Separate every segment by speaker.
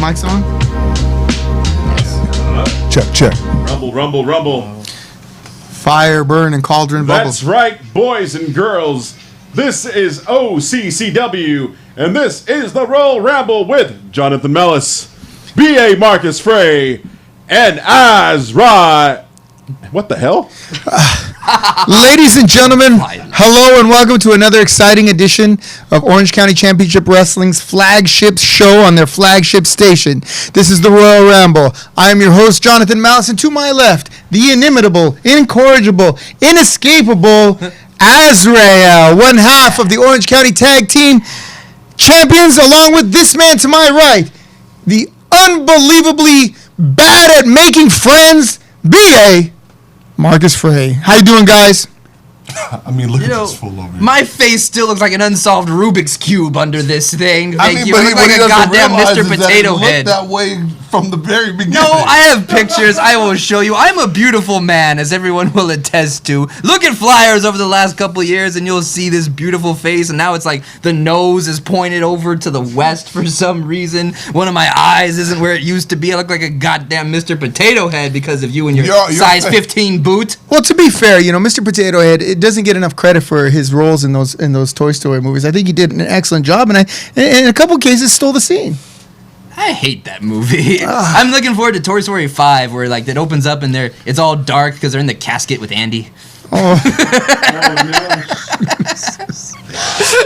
Speaker 1: mics on?
Speaker 2: Check.
Speaker 3: Rumble.
Speaker 1: Fire, burn, and cauldron bubbles.
Speaker 3: That's right, boys and girls. This is OCCW, and this is the Royal Ramble with Jonathan Mellis, B.A. Marcus Frey, and Azra. What the hell?
Speaker 1: Ladies and gentlemen, hello and welcome to another exciting edition of Orange County Championship Wrestling's flagship show on their flagship station. This is the Royal Ramble. I am your host, Jonathan Malice, and to my left, the inimitable, incorrigible, inescapable Azrael, one half of the Orange County Tag Team Champions, along with this man to my right, the unbelievably bad at making friends, B.A. Marcus Frey. How you doing, guys?
Speaker 2: I mean, look at this full over here.
Speaker 4: My face still looks like an unsolved Rubik's Cube under this thing.
Speaker 2: I mean,
Speaker 4: you look like a goddamn Mr. Potato Head.
Speaker 2: That way from the very beginning.
Speaker 4: No, I have pictures. I will show you. I'm a beautiful man, as everyone will attest to. Look at flyers over the last couple of years, and you'll see this beautiful face. And now it's like the nose is pointed over to the west for some reason. One of my eyes isn't where it used to be. I look like a goddamn Mr. Potato Head because of you and your size 15 boot.
Speaker 1: Well, to be fair, Mr. Potato Head, it doesn't get enough credit for his roles in those Toy Story movies. I think he did an excellent job, and in a couple cases stole the scene.
Speaker 4: I hate that movie. I'm looking forward to Toy Story 5, where like it opens up and it's all dark because they're in the casket with Andy.
Speaker 1: Oh.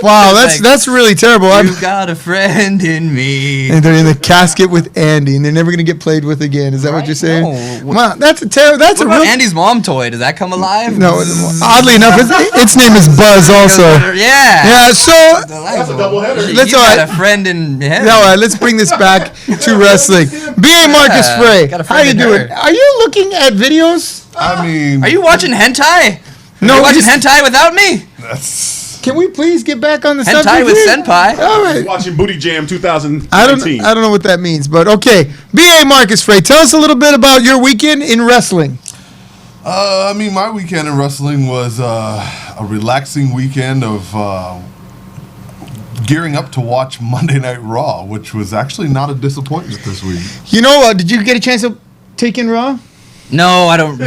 Speaker 1: Wow, that's really terrible.
Speaker 4: You've got a friend in me.
Speaker 1: And they're in the casket with Andy, and they're never gonna get played with again. Is that what you're saying?
Speaker 4: No.
Speaker 1: Wow, that's a terrible. That's
Speaker 4: what
Speaker 1: a
Speaker 4: about
Speaker 1: real.
Speaker 4: Andy's mom toy? Does that come alive?
Speaker 1: No, oddly enough, its name is Buzz also.
Speaker 4: Yeah.
Speaker 1: Yeah. So
Speaker 3: That's a double header.
Speaker 1: let's
Speaker 4: you got a friend in heaven.
Speaker 1: all right. Let's bring this back to wrestling. B.A. Marcus Frey, how you doing? Are you looking at videos?
Speaker 2: I mean,
Speaker 4: Are you watching hentai?
Speaker 1: No,
Speaker 4: Are you watching hentai without me?
Speaker 1: Can we please get back on the
Speaker 4: Hentai
Speaker 1: subject
Speaker 4: with
Speaker 1: here?
Speaker 4: senpai.
Speaker 1: All right.
Speaker 3: Watching Booty Jam 2019.
Speaker 1: I don't know what that means, but okay. B.A. Marcus Frey, tell us a little bit about your weekend in wrestling.
Speaker 2: I mean, my weekend in wrestling was a relaxing weekend of gearing up to watch Monday Night Raw, which was actually not a disappointment this week.
Speaker 1: Did you get a chance to take in Raw?
Speaker 4: No, I don't.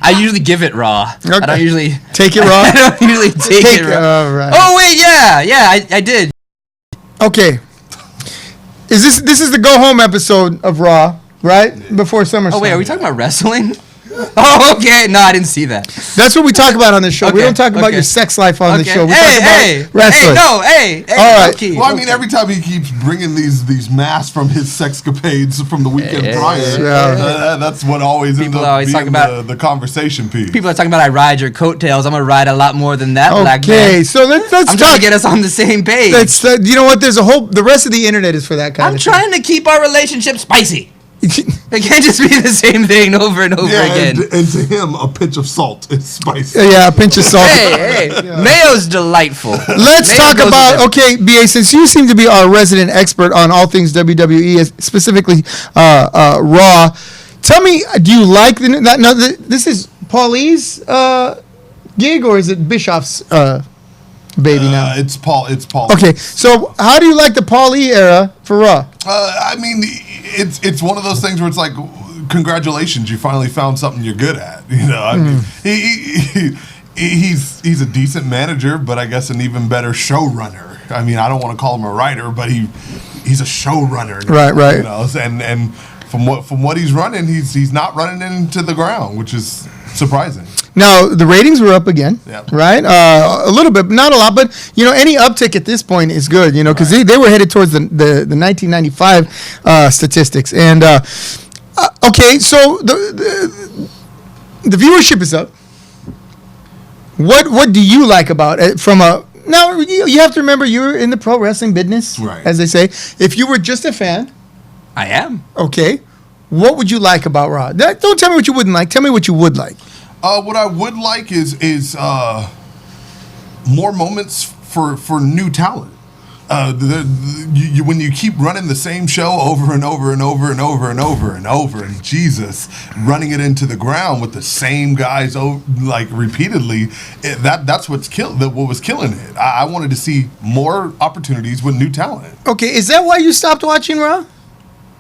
Speaker 4: I usually give it raw.
Speaker 1: Okay.
Speaker 4: I don't usually
Speaker 1: Take it raw?
Speaker 4: I don't usually take it raw.
Speaker 1: All right.
Speaker 4: Oh wait, yeah, I did.
Speaker 1: Okay. This is the go home episode of Raw, right? Before SummerSlam.
Speaker 4: Oh wait, are we talking about wrestling? Oh, okay. No, I didn't see that.
Speaker 1: That's what we talk about on this show. We
Speaker 4: Okay,
Speaker 1: don't talk about
Speaker 4: okay.
Speaker 1: your sex life on the
Speaker 4: Okay.
Speaker 1: show. We talk about wrestling.
Speaker 4: Hey.
Speaker 1: All right.
Speaker 4: Okay.
Speaker 2: Well, I mean, every time he keeps bringing these masks from his sexcapades from the weekend prior, that's what always ends up
Speaker 4: always
Speaker 2: being
Speaker 4: talk about
Speaker 2: the conversation piece.
Speaker 4: People are talking about I ride your coattails. I'm gonna ride a lot more than that, black
Speaker 1: Okay,
Speaker 4: man.
Speaker 1: so let's
Speaker 4: I'm
Speaker 1: talk.
Speaker 4: trying to get us on the same page.
Speaker 1: You know what? There's the rest of the internet is for that kind
Speaker 4: I'm
Speaker 1: of
Speaker 4: trying to keep our relationship spicy.
Speaker 1: thing.
Speaker 4: It can't just be the same thing over and over again.
Speaker 2: And to him, a pinch of salt is spicy.
Speaker 1: Yeah, a pinch of salt.
Speaker 4: Hey, mayo's delightful.
Speaker 1: Let's
Speaker 4: Mayo
Speaker 1: talk
Speaker 4: goes
Speaker 1: about,
Speaker 4: with
Speaker 1: okay, B.A., since you seem to be our resident expert on all things WWE, specifically Raw, tell me, do you like this is Paulie's gig, or is it Bischoff's baby now?
Speaker 2: It's Paul.
Speaker 1: Okay, so how do you like the Paulie era for Raw?
Speaker 2: I mean, it's one of those things where it's like, congratulations, you finally found something you're good at. I mean, he's a decent manager, but I guess an even better showrunner. I mean, I don't want to call him a writer, but he's a showrunner.
Speaker 1: Right.
Speaker 2: And from what he's running, he's not running into the ground, which is surprising.
Speaker 1: Now, the ratings were up again,
Speaker 2: Yep.
Speaker 1: right? A little bit, not a lot, but, any uptick at this point is good, because they were headed towards the 1995 statistics. And, okay, so the viewership is up. What do you like about it from a... Now, you have to remember, you're in the pro wrestling business,
Speaker 2: right,
Speaker 1: as they say. If you were just a fan...
Speaker 4: I am.
Speaker 1: Okay. What would you like about Raw? Don't tell me what you wouldn't like. Tell me what you would like.
Speaker 2: What I would like is more moments for new talent. When you keep running the same show over and over and over and over and over and over, and Jesus, running it into the ground with the same guys like repeatedly, that's what was killing it. I wanted to see more opportunities with new talent.
Speaker 1: Okay, is that why you stopped watching Raw?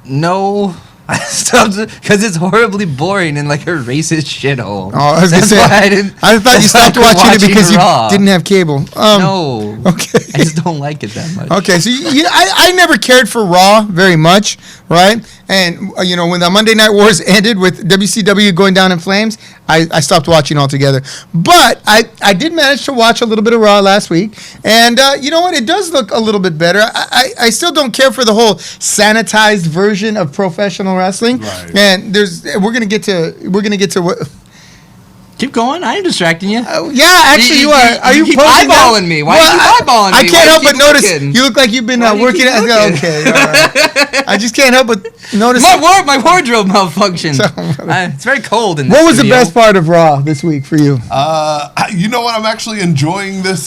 Speaker 4: No. I stopped because it's horribly boring and like a racist shithole.
Speaker 1: Oh, I was gonna
Speaker 4: That's
Speaker 1: say.
Speaker 4: why
Speaker 1: I thought you stopped watching it because
Speaker 4: Raw.
Speaker 1: you didn't have cable.
Speaker 4: No.
Speaker 1: Okay.
Speaker 4: I just don't like it that much.
Speaker 1: Okay, so I never cared for Raw very much, right? And when the Monday Night Wars ended with WCW going down in flames, I stopped watching altogether. But I did manage to watch a little bit of Raw last week, and you know what? It does look a little bit better. I still don't care for the whole sanitized version of professional wrestling.
Speaker 2: Right.
Speaker 1: And we're gonna get to what.
Speaker 4: Keep going. I am distracting you.
Speaker 1: Yeah, actually, you are. Are you
Speaker 4: keep
Speaker 1: posing that?
Speaker 4: eyeballing me? Why do you keep eyeballing me?
Speaker 1: I
Speaker 4: Why
Speaker 1: can't
Speaker 4: do
Speaker 1: help
Speaker 4: you
Speaker 1: but
Speaker 4: keep
Speaker 1: notice
Speaker 4: looking?
Speaker 1: you look like you've been
Speaker 4: Why do you
Speaker 1: working.
Speaker 4: keep looking?
Speaker 1: Okay, all right. I just can't help but notice.
Speaker 4: My wardrobe malfunctioned. It's very cold in this
Speaker 1: What was the
Speaker 4: studio.
Speaker 1: best part of Raw this week for you?
Speaker 2: You know what? I'm actually enjoying this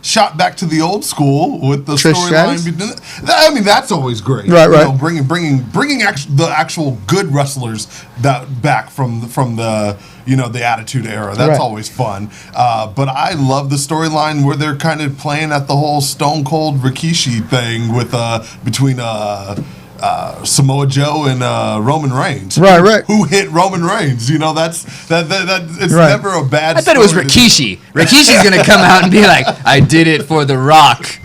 Speaker 2: shot back to the old school with the
Speaker 1: Trish
Speaker 2: storyline.
Speaker 1: Stratus?
Speaker 2: I mean, that's always great.
Speaker 1: Right,
Speaker 2: You
Speaker 1: right.
Speaker 2: know, bringing the actual good wrestlers back from the the Attitude Era. That's
Speaker 1: Right.
Speaker 2: always fun. But I love the storyline where they're kind of playing at the whole Stone Cold Rikishi thing with between Samoa Joe and Roman Reigns.
Speaker 1: Right.
Speaker 2: Who hit Roman Reigns? That's it's
Speaker 1: Right.
Speaker 2: never a bad.
Speaker 4: I thought it was
Speaker 2: story to-
Speaker 4: Rikishi. Rikishi's gonna come out and be like, "I did it for The Rock.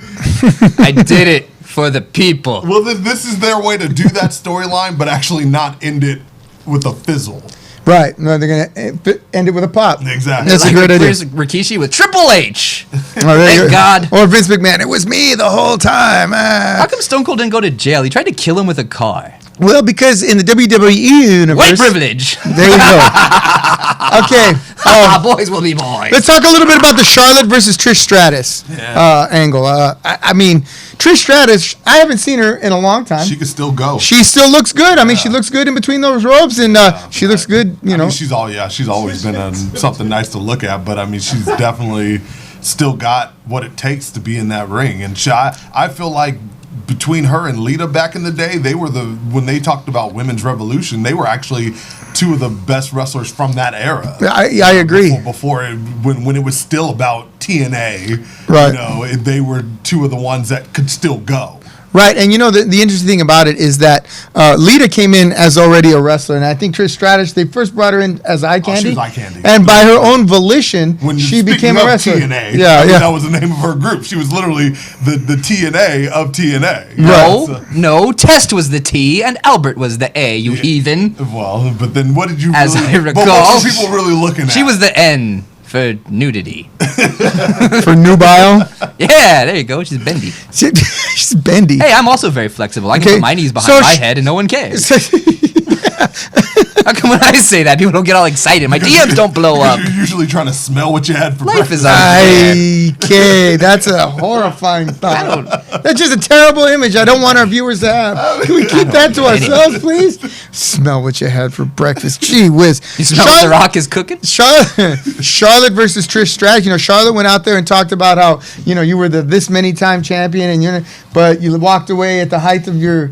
Speaker 4: I did it for the people."
Speaker 2: Well, this is their way to do that storyline, but actually not end it with a fizzle.
Speaker 1: Right. No, they're gonna end it with a pop.
Speaker 2: Exactly.
Speaker 1: That's a great idea.
Speaker 4: Here's Rikishi with Triple H.
Speaker 1: Oh, there you
Speaker 4: Thank
Speaker 1: go.
Speaker 4: God.
Speaker 1: Or Vince McMahon. It was me the whole time.
Speaker 4: How come Stone Cold didn't go to jail? He tried to kill him with a car.
Speaker 1: Well, because in the WWE universe.
Speaker 4: White privilege.
Speaker 1: There you go. Okay.
Speaker 4: Boys will be boys.
Speaker 1: Let's talk a little bit about the Charlotte versus Trish Stratus angle. I mean, Trish Stratus, I haven't seen her in a long time.
Speaker 2: She could still go.
Speaker 1: She still looks good. I mean, she looks good in between those ropes, and she looks good,
Speaker 2: I mean, she's always been something nice to look at, but I mean, she's definitely still got what it takes to be in that ring. And I feel like between her and Lita back in the day, they were when they talked about women's revolution, they were actually two of the best wrestlers from that era.
Speaker 1: I agree.
Speaker 2: When it was still about TNA,
Speaker 1: Right.
Speaker 2: they were two of the ones that could still go.
Speaker 1: Right, and the interesting thing about it is that Lita came in as already a wrestler, and I think Trish Stratus, they first brought her in as eye candy.
Speaker 2: She was eye candy.
Speaker 1: And by her own volition,
Speaker 2: When
Speaker 1: she
Speaker 2: speaking
Speaker 1: became a
Speaker 2: of
Speaker 1: wrestler.
Speaker 2: TNA,
Speaker 1: Yeah.
Speaker 2: that was the name of her group. She was literally the TNA of TNA.
Speaker 4: No, Test was the T and Albert was the A, you heathen.
Speaker 2: Well, but then what did you
Speaker 4: As
Speaker 2: really,
Speaker 4: I recall,
Speaker 2: but what were people really looking at?
Speaker 4: She was the N for nudity.
Speaker 1: For nubile.
Speaker 4: Yeah, there you go. She's bendy.
Speaker 1: She's bendy.
Speaker 4: Hey, I'm also very flexible. I can
Speaker 1: Okay,
Speaker 4: put my knees behind
Speaker 1: so
Speaker 4: my
Speaker 1: sh-
Speaker 4: head and no one cares. How come when I say that, people don't get all excited? My DMs don't blow up.
Speaker 2: You're usually trying to smell what you had for
Speaker 4: Life is
Speaker 2: breakfast.
Speaker 1: Okay, that's a horrifying thought. That's just a terrible image I don't want our viewers to have. Can we keep that to ourselves, please? Smell what you had for breakfast. Gee whiz.
Speaker 4: You smell what The Rock is cooking?
Speaker 1: Charlotte versus Trish Stratus. Charlotte went out there and talked about how, you were the this many time champion, and but you walked away at the height of your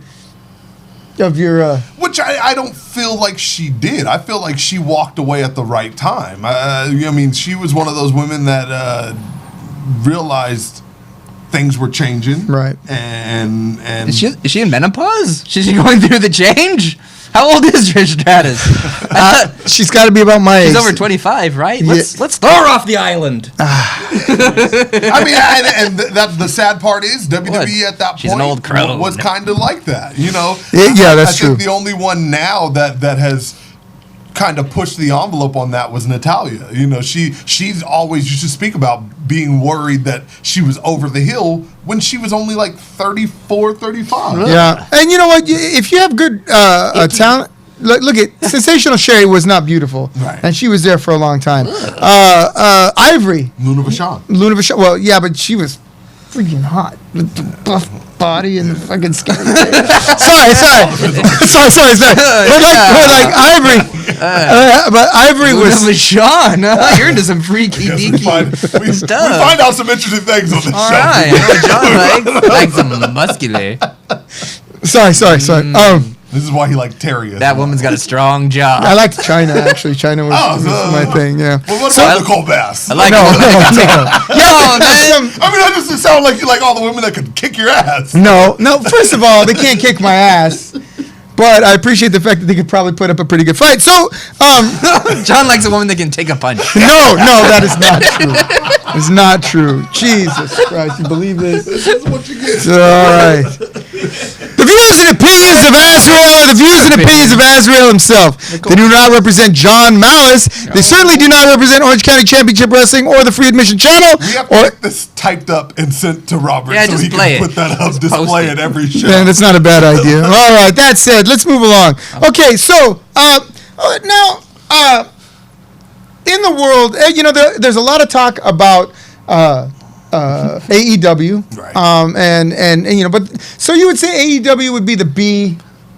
Speaker 2: Which I don't feel like she did. I feel like she walked away at the right time. I mean, she was one of those women that realized things were changing.
Speaker 1: Right.
Speaker 2: And
Speaker 4: Is she in menopause? Is she going through the change? How old is Trish Stratus?
Speaker 1: she's got to be about my age.
Speaker 4: She's over 25, right?
Speaker 1: Yeah.
Speaker 4: Let's throw her off the island.
Speaker 2: I mean, and the sad part is WWE at that
Speaker 4: She's
Speaker 2: point
Speaker 4: an old crone.
Speaker 2: was kind of like that,
Speaker 1: Yeah, that's
Speaker 2: I
Speaker 1: true.
Speaker 2: think the only one now that has kind of pushed the envelope on that was Natalya. She's always used to speak about being worried that she was over the hill when she was only like 34, 35.
Speaker 1: Yeah, and you know what? If you have good talent, look at Sensational Sherry was not beautiful,
Speaker 2: Right.
Speaker 1: and she was there for a long time. Ivory,
Speaker 2: Luna Vachon.
Speaker 1: well, yeah, but she was freaking hot with the buff body and the fucking skin. sorry. But like Ivory, but Ivory was.
Speaker 4: Sean. You're into some freaky
Speaker 2: Yes, we
Speaker 4: deaky
Speaker 2: find
Speaker 4: stuff.
Speaker 2: out some interesting things on this
Speaker 4: All
Speaker 2: show.
Speaker 4: right, I know what John likes some muscular.
Speaker 1: Sorry.
Speaker 2: This is why he liked Terry.
Speaker 4: That woman's got a strong jaw.
Speaker 1: I liked China actually. China was my thing. Yeah.
Speaker 2: Well, what about Nicole Bass?
Speaker 4: I like
Speaker 1: No,
Speaker 4: a woman that can take
Speaker 1: Yeah,
Speaker 4: man.
Speaker 2: I mean, that doesn't sound like you like all the women that could kick your ass.
Speaker 1: No. First of all, they can't kick my ass. But I appreciate the fact that they could probably put up a pretty good fight. So,
Speaker 4: John likes a woman that can take a punch.
Speaker 1: no, that is not true. It's not true. Jesus Christ, you believe this?
Speaker 2: This is what you get.
Speaker 1: All right. The views and opinions of Azrael are the views and opinions of Azrael himself. They do not represent John Malice. They certainly do not represent Orange County Championship Wrestling or the Free Admission Channel.
Speaker 2: We have to get this typed up and sent to Robert
Speaker 4: Yeah,
Speaker 2: so
Speaker 4: just
Speaker 2: he
Speaker 4: play
Speaker 2: can
Speaker 4: it.
Speaker 2: put that up,
Speaker 4: Just
Speaker 2: display
Speaker 4: post
Speaker 2: it every show.
Speaker 1: Man, that's not a bad idea. All right, that said, let's move along. Okay, so now in the world, there's a lot of talk about AEW,
Speaker 2: Right.
Speaker 1: and but so you would say AEW would be the B.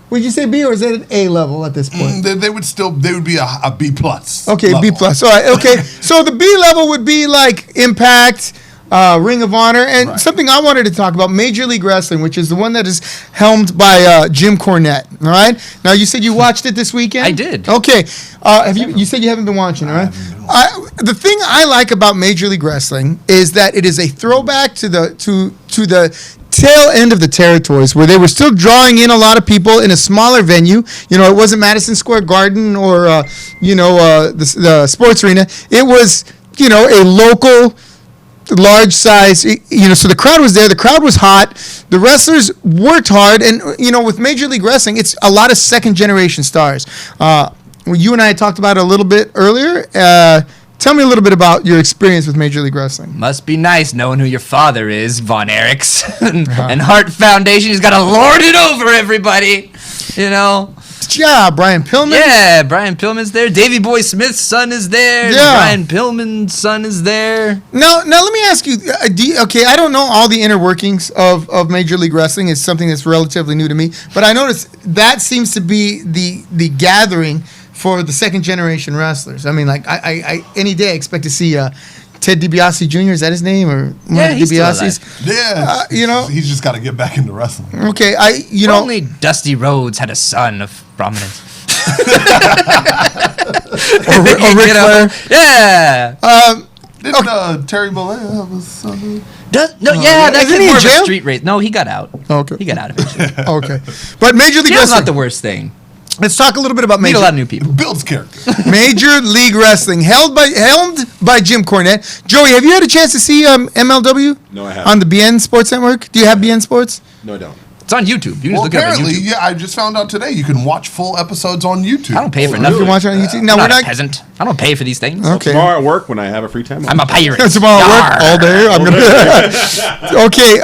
Speaker 1: Would you say B, or is that an A level at this point?
Speaker 2: They would be a B plus.
Speaker 1: Okay,
Speaker 2: level.
Speaker 1: B plus. All right. Okay, so the B level would be like Impact, Ring of Honor, and
Speaker 2: Right.
Speaker 1: something I wanted to talk about, Major League Wrestling, which is the one that is helmed by Jim Cornette. All right. Now you said you watched it this weekend.
Speaker 4: I did.
Speaker 1: Okay. Have you? You said you haven't been watching, all right? The thing I like about Major League Wrestling is that it is a throwback to the tail end of the territories, where they were still drawing in a lot of people in a smaller venue. It wasn't Madison Square Garden or the sports arena. It was a local, large size. So the crowd was there. The crowd was hot. The wrestlers worked hard, and with Major League Wrestling, it's a lot of second generation stars. You and I had talked about it a little bit earlier. Tell me a little bit about your experience with Major League Wrestling.
Speaker 4: Must be nice knowing who your father is, Von Erichs. And Hart Foundation, he's got to lord it over everybody.
Speaker 1: Yeah, Brian Pillman.
Speaker 4: Yeah, Brian Pillman's there. Davey Boy Smith's son is there.
Speaker 1: Yeah.
Speaker 4: Brian Pillman's son is there.
Speaker 1: Now let me ask you. I don't know all the inner workings of Major League Wrestling. It's something that's relatively new to me. But I noticed that seems to be the gathering for the second generation wrestlers. I mean, like I any day I expect to see Ted DiBiase Jr. Is that his name, or
Speaker 4: Yeah, he's still
Speaker 1: DiBiase's?
Speaker 2: Yeah, he's just got to get back into wrestling.
Speaker 1: Okay,
Speaker 4: Only Dusty Rhodes had a son of prominence.
Speaker 1: or Ric Flair.
Speaker 4: Yeah.
Speaker 2: Didn't Terry Bollea have a son?
Speaker 4: That
Speaker 1: Isn't
Speaker 4: kid
Speaker 1: he in
Speaker 4: more of a
Speaker 1: jail?
Speaker 4: street race. No, he got out.
Speaker 1: Okay.
Speaker 4: He got out of it.
Speaker 1: Okay, but Major League
Speaker 4: Jail's
Speaker 1: Wrestling.
Speaker 4: not the worst thing.
Speaker 1: Let's talk a little bit about
Speaker 4: Meet
Speaker 1: Major
Speaker 4: a lot of new people.
Speaker 2: Builds character.
Speaker 1: Major League Wrestling, helmed by Jim Cornette. Joey, have you had a chance to see MLW?
Speaker 3: No, I haven't.
Speaker 1: On the BN Sports Network? Do you have BN Sports?
Speaker 3: No, I don't.
Speaker 4: It's on YouTube. You can
Speaker 2: Well,
Speaker 4: just look it up on
Speaker 2: apparently,
Speaker 4: YouTube.
Speaker 2: yeah, I just found out today you can watch full episodes on YouTube.
Speaker 4: I don't pay for
Speaker 1: You
Speaker 4: nothing.
Speaker 1: can watch it on YouTube. No,
Speaker 4: I'm
Speaker 1: we're
Speaker 4: not a
Speaker 1: not.
Speaker 4: peasant. I don't pay for these things.
Speaker 1: Okay.
Speaker 3: Tomorrow at work when I have a free time.
Speaker 4: I'm a pirate.
Speaker 1: Tomorrow at work
Speaker 4: Yarr.
Speaker 1: all day. I'm gonna. Okay.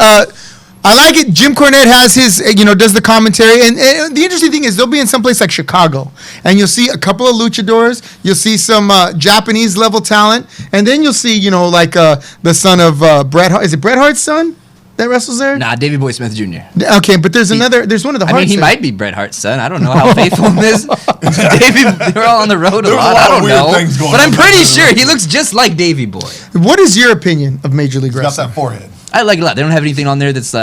Speaker 1: I like it. Jim Cornette has his, does the commentary, and the interesting thing is they'll be in some place like Chicago, and you'll see a couple of luchadors, you'll see some Japanese level talent, and then you'll see, the son of Bret Hart. Is it Bret Hart's son that wrestles there?
Speaker 4: Nah, Davey Boy Smith Jr.
Speaker 1: Okay, but there's one of the Harts.
Speaker 4: I mean, he
Speaker 1: there.
Speaker 4: might be Bret Hart's son. I don't know how faithful he is. Davey, they're all on the road a
Speaker 2: There's a
Speaker 4: lot.
Speaker 2: lot
Speaker 4: I
Speaker 2: of
Speaker 4: don't
Speaker 2: weird
Speaker 4: know.
Speaker 2: things going
Speaker 4: But I'm
Speaker 2: on
Speaker 4: pretty
Speaker 2: there.
Speaker 4: sure he looks just like Davey Boy.
Speaker 1: What is your opinion of Major League
Speaker 2: Got
Speaker 1: Wrestling?
Speaker 2: that forehead.
Speaker 4: I like it a lot. They don't have anything on there that's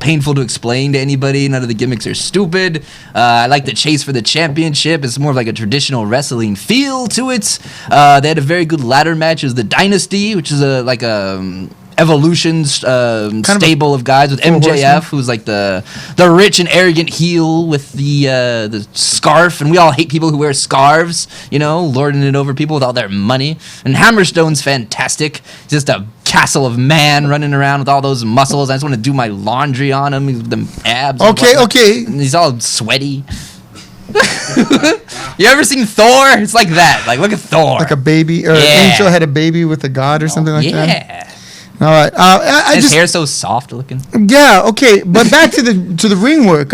Speaker 4: painful to explain to anybody. None of the gimmicks are stupid. I like the chase for the championship. It's more of like a traditional wrestling feel to it. They had a very good ladder match. It was the Dynasty, which is a Evolution's stable of guys with
Speaker 1: Horsemen.
Speaker 4: MJF, who's like the rich and arrogant heel with the scarf, and we all hate people who wear scarves, lording it over people with all their money. And Hammerstone's fantastic, just a castle of man running around with all those muscles. I just want to do my laundry on him, with them abs. and
Speaker 1: Okay,
Speaker 4: whatnot.
Speaker 1: okay.
Speaker 4: And he's all sweaty. You ever seen Thor? It's like that. Like, look at Thor.
Speaker 1: Like a baby, or
Speaker 4: Yeah.
Speaker 1: an angel had a baby with a god or something like that?
Speaker 4: Yeah.
Speaker 1: All right. I
Speaker 4: His
Speaker 1: just
Speaker 4: hair's so soft looking.
Speaker 1: Yeah, okay, but back to the ring work.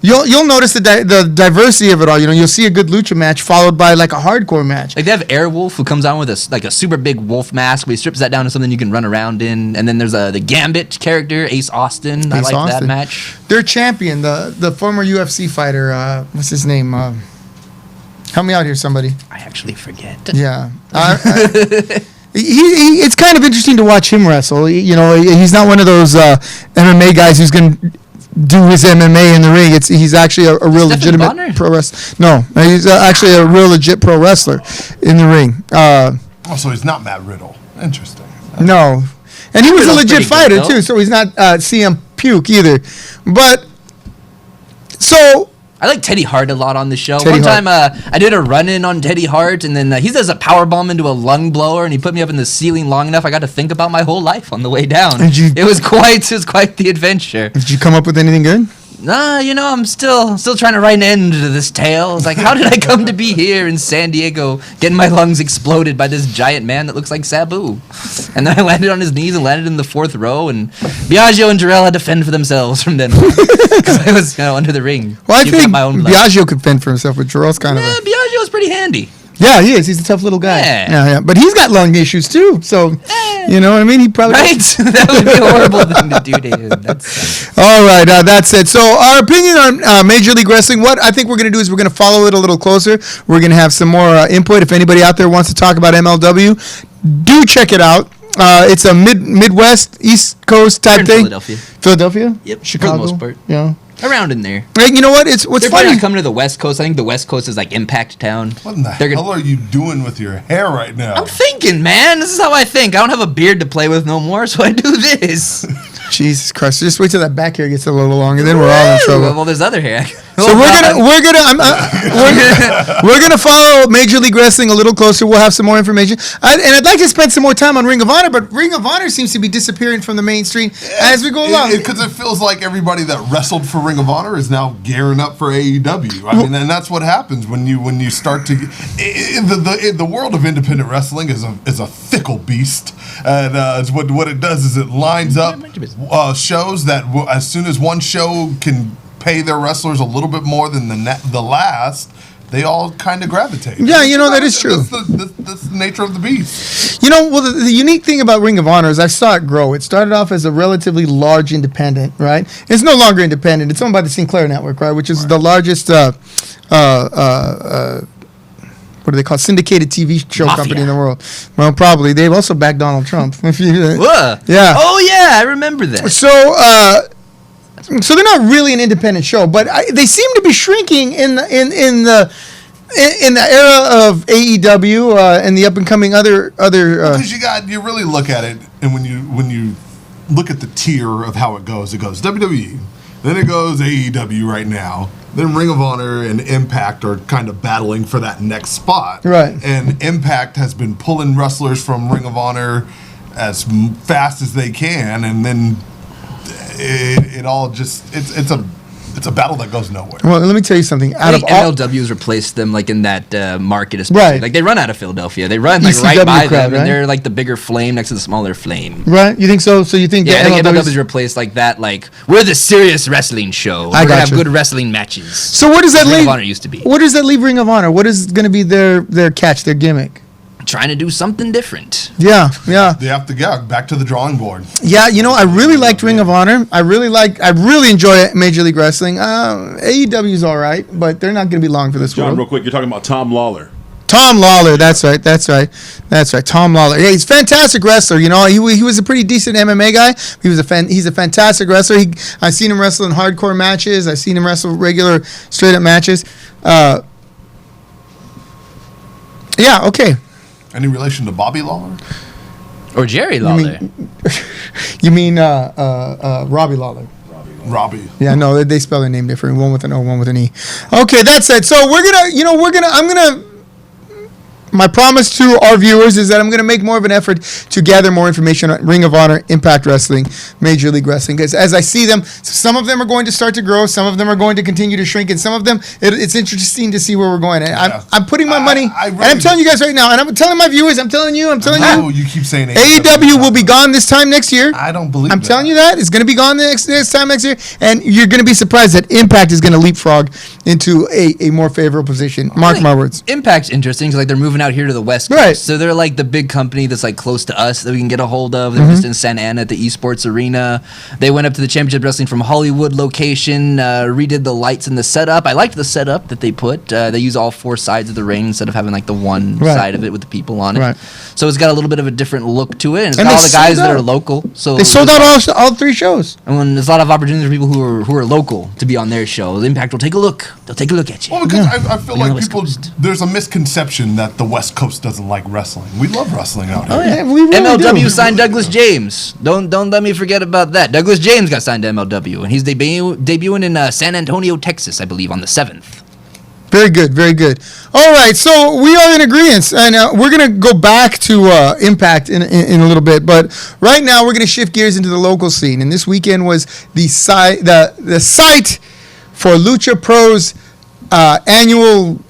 Speaker 1: You'll notice the diversity of it all. You'll see a good lucha match followed by like a hardcore match.
Speaker 4: Like they have Airwolf who comes on with a super big wolf mask, but he strips that down to something you can run around in. And then there's the Gambit character, Ace Austin. I
Speaker 1: Ace
Speaker 4: like that
Speaker 1: Austin.
Speaker 4: match.
Speaker 1: Their champion, the former UFC fighter, what's his name? Help me out here, somebody.
Speaker 4: I actually forget.
Speaker 1: Yeah. It's kind of interesting to watch him wrestle. He's not one of those MMA guys who's going to do his MMA in the ring. He's actually a real
Speaker 4: Stephen
Speaker 1: legitimate
Speaker 4: Bonner?
Speaker 1: pro wrestler. No, he's actually a real legit pro wrestler in the ring.
Speaker 2: So he's not Matt Riddle. Interesting.
Speaker 1: No, and he was a
Speaker 4: Riddle's
Speaker 1: legit
Speaker 4: pretty
Speaker 1: fighter
Speaker 4: good, though.
Speaker 1: too. So he's not CM Puke either. But so
Speaker 4: I like Teddy Hart a lot on the show.
Speaker 1: Teddy
Speaker 4: One
Speaker 1: Hart.
Speaker 4: time, I did a run-in on Teddy Hart, and then he does a power bomb into a lung blower, and he put me up in the ceiling long enough. I got to think about my whole life on the way down. It was quite the adventure.
Speaker 1: Did you come up with anything good?
Speaker 4: Nah, I'm still trying to write an end to this tale. It's like, how did I come to be here in San Diego, getting my lungs exploded by this giant man that looks like Sabu? And then I landed on his knees and landed in the 4th row, and Biagio and Jarrell had to fend for themselves from then on, because I was under the ring.
Speaker 1: Well, I
Speaker 4: giving up
Speaker 1: think
Speaker 4: my own blood.
Speaker 1: Biagio could fend for himself, but Jarrell's kind of.
Speaker 4: Biagio's pretty handy.
Speaker 1: Yeah, he is. He's a tough little guy.
Speaker 4: Yeah.
Speaker 1: But he's got lung issues too. So, you know what I mean? He probably.
Speaker 4: Right? That would be a horrible thing to do to him. That's
Speaker 1: All right, that's it. So our opinion on Major League Wrestling, what I think we're going to do is we're going to follow it a little closer. We're going to have some more input. If anybody out there wants to talk about MLW, do check it out. It's a Midwest, East Coast type
Speaker 4: in
Speaker 1: thing.
Speaker 4: Philadelphia.
Speaker 1: Philadelphia?
Speaker 4: Yep,
Speaker 1: Chicago?
Speaker 4: for the most part.
Speaker 1: Yeah.
Speaker 4: Around in there.
Speaker 1: Hey, you know what? What's
Speaker 4: They're probably
Speaker 1: funny.
Speaker 4: not coming to the West Coast. I think the West Coast is like Impact Town.
Speaker 2: What in the
Speaker 4: They're
Speaker 2: hell are you doing with your hair right now?
Speaker 4: I'm thinking, man. This is how I think. I don't have a beard to play with no more, so I do this.
Speaker 1: Jesus Christ! Just wait till that back hair gets a little longer, then we're all in trouble.
Speaker 4: Well, there's other hair.
Speaker 1: So we're gonna follow Major League Wrestling a little closer. We'll have some more information, and I'd like to spend some more time on Ring of Honor, but Ring of Honor seems to be disappearing from the mainstream as we go along.
Speaker 2: Because it feels like everybody that wrestled for Ring of Honor is now gearing up for AEW. I mean, and that's what happens when you start to. The world of independent wrestling is a fickle beast, and what it does is it lines up shows that as soon as one show can pay their wrestlers a little bit more than the last, they all kind of gravitate.
Speaker 1: Yeah, that is true.
Speaker 2: That's the nature of the beast.
Speaker 1: The unique thing about Ring of Honor is I saw it grow. It started off as a relatively large independent, right? It's no longer independent. It's owned by the Sinclair Network, right? Which is the largest, what do they call it? Syndicated TV show
Speaker 4: Mafia.
Speaker 1: company in the world. Well, probably. They've also backed Donald Trump.
Speaker 4: Whoa.
Speaker 1: Yeah.
Speaker 4: Oh, yeah. I remember that.
Speaker 1: So they're not really an independent show, but they seem to be shrinking in the era of AEW and the up and coming other.
Speaker 2: Because you really look at it, and when you look at the tier of how it goes WWE, then it goes AEW right now. Then Ring of Honor and Impact are kind of battling for that next spot.
Speaker 1: Right.
Speaker 2: And Impact has been pulling wrestlers from Ring of Honor as fast as they can, and then it all just it's a battle that goes nowhere.
Speaker 1: Well, let me tell you something.
Speaker 4: I think MLW's replaced them like in that market, especially.
Speaker 1: Right.
Speaker 4: Like they run out of Philadelphia. They run like
Speaker 1: ECW
Speaker 4: right by
Speaker 1: crowd,
Speaker 4: them,
Speaker 1: right?
Speaker 4: and they're like the bigger Flame next to the smaller Flame.
Speaker 1: Right? You think so? So you think
Speaker 4: Yeah, I think
Speaker 1: MLW
Speaker 4: MLW's replaced like that. Like we're the serious wrestling show. We're gonna have good wrestling matches.
Speaker 1: So what does that
Speaker 4: Ring
Speaker 1: leave?
Speaker 4: of Honor used to be.
Speaker 1: What does that leave Ring of Honor? What is going to be their catch, their gimmick?
Speaker 4: Trying to do something different.
Speaker 1: Yeah.
Speaker 2: They have to go back to the drawing board.
Speaker 1: Yeah, I really liked Ring of Honor. I really enjoy Major League Wrestling. AEW's all right, but they're not going to be long for this
Speaker 3: John,
Speaker 1: world.
Speaker 3: real quick, you're talking about Tom Lawler.
Speaker 1: Tom Lawler, that's right. Tom Lawler. Yeah, he's a fantastic wrestler. He was a pretty decent MMA guy. He's a fantastic wrestler. I've seen him wrestle in hardcore matches. I've seen him wrestle regular straight up matches. Yeah, okay.
Speaker 2: Any relation to Bobby Lawler?
Speaker 4: Or Jerry Lawler.
Speaker 1: You mean Robbie Lawler?
Speaker 2: Robbie.
Speaker 1: Yeah, no, they spell their name different. One with an O, one with an E. Okay, that's it. So my promise to our viewers is that I'm going to make more of an effort to gather more information on Ring of Honor, Impact Wrestling, Major League Wrestling. Because as I see them, some of them are going to start to grow, some of them are going to continue to shrink, and some of them, it's interesting to see where we're going. I'm putting my money, and I'm telling you guys right now, and I'm telling my viewers, I'm telling you.
Speaker 2: Oh, you keep saying
Speaker 1: AEW will be gone this time next year.
Speaker 2: I don't believe
Speaker 1: I'm telling you that. It's going to be gone this time next year, and you're going to be surprised that Impact is going to leapfrog into a more favorable position. Mark my words.
Speaker 4: Impact's interesting because like they're moving out here to the West Coast.
Speaker 1: Right.
Speaker 4: So they're like the big company that's like close to us that we can get a hold of. They're just in Santa Ana at the Esports Arena. They went up to the Championship Wrestling from Hollywood location, redid the lights and the setup. I liked the setup that they put. They use all four sides of the ring instead of having like the one side of it with the people on it.
Speaker 1: Right.
Speaker 4: So it's got a little bit of a different look to it. And it's
Speaker 1: And
Speaker 4: got
Speaker 1: they
Speaker 4: all the guys
Speaker 1: sold
Speaker 4: that are
Speaker 1: out.
Speaker 4: local. So
Speaker 1: They sold out all three shows.
Speaker 4: And when there's a lot of opportunities for people who are local to be on their show, Impact will take a look. They'll take a look at you.
Speaker 2: Well, because I feel
Speaker 4: On the
Speaker 2: like
Speaker 4: West
Speaker 2: people,
Speaker 4: Coast.
Speaker 2: there's a misconception that the West Coast doesn't like wrestling. We love wrestling out here.
Speaker 1: Oh, yeah, we really
Speaker 4: MLW
Speaker 1: do.
Speaker 4: signed Douglas James. Don't let me forget about that. Douglas James got signed to MLW, and he's debuting in San Antonio, Texas, I believe, on the 7th.
Speaker 1: Very good, very good. All right, so we are in agreement, and we're going to go back to Impact in a little bit, but right now we're going to shift gears into the local scene, and this weekend was the site for Lucha Pro's annual,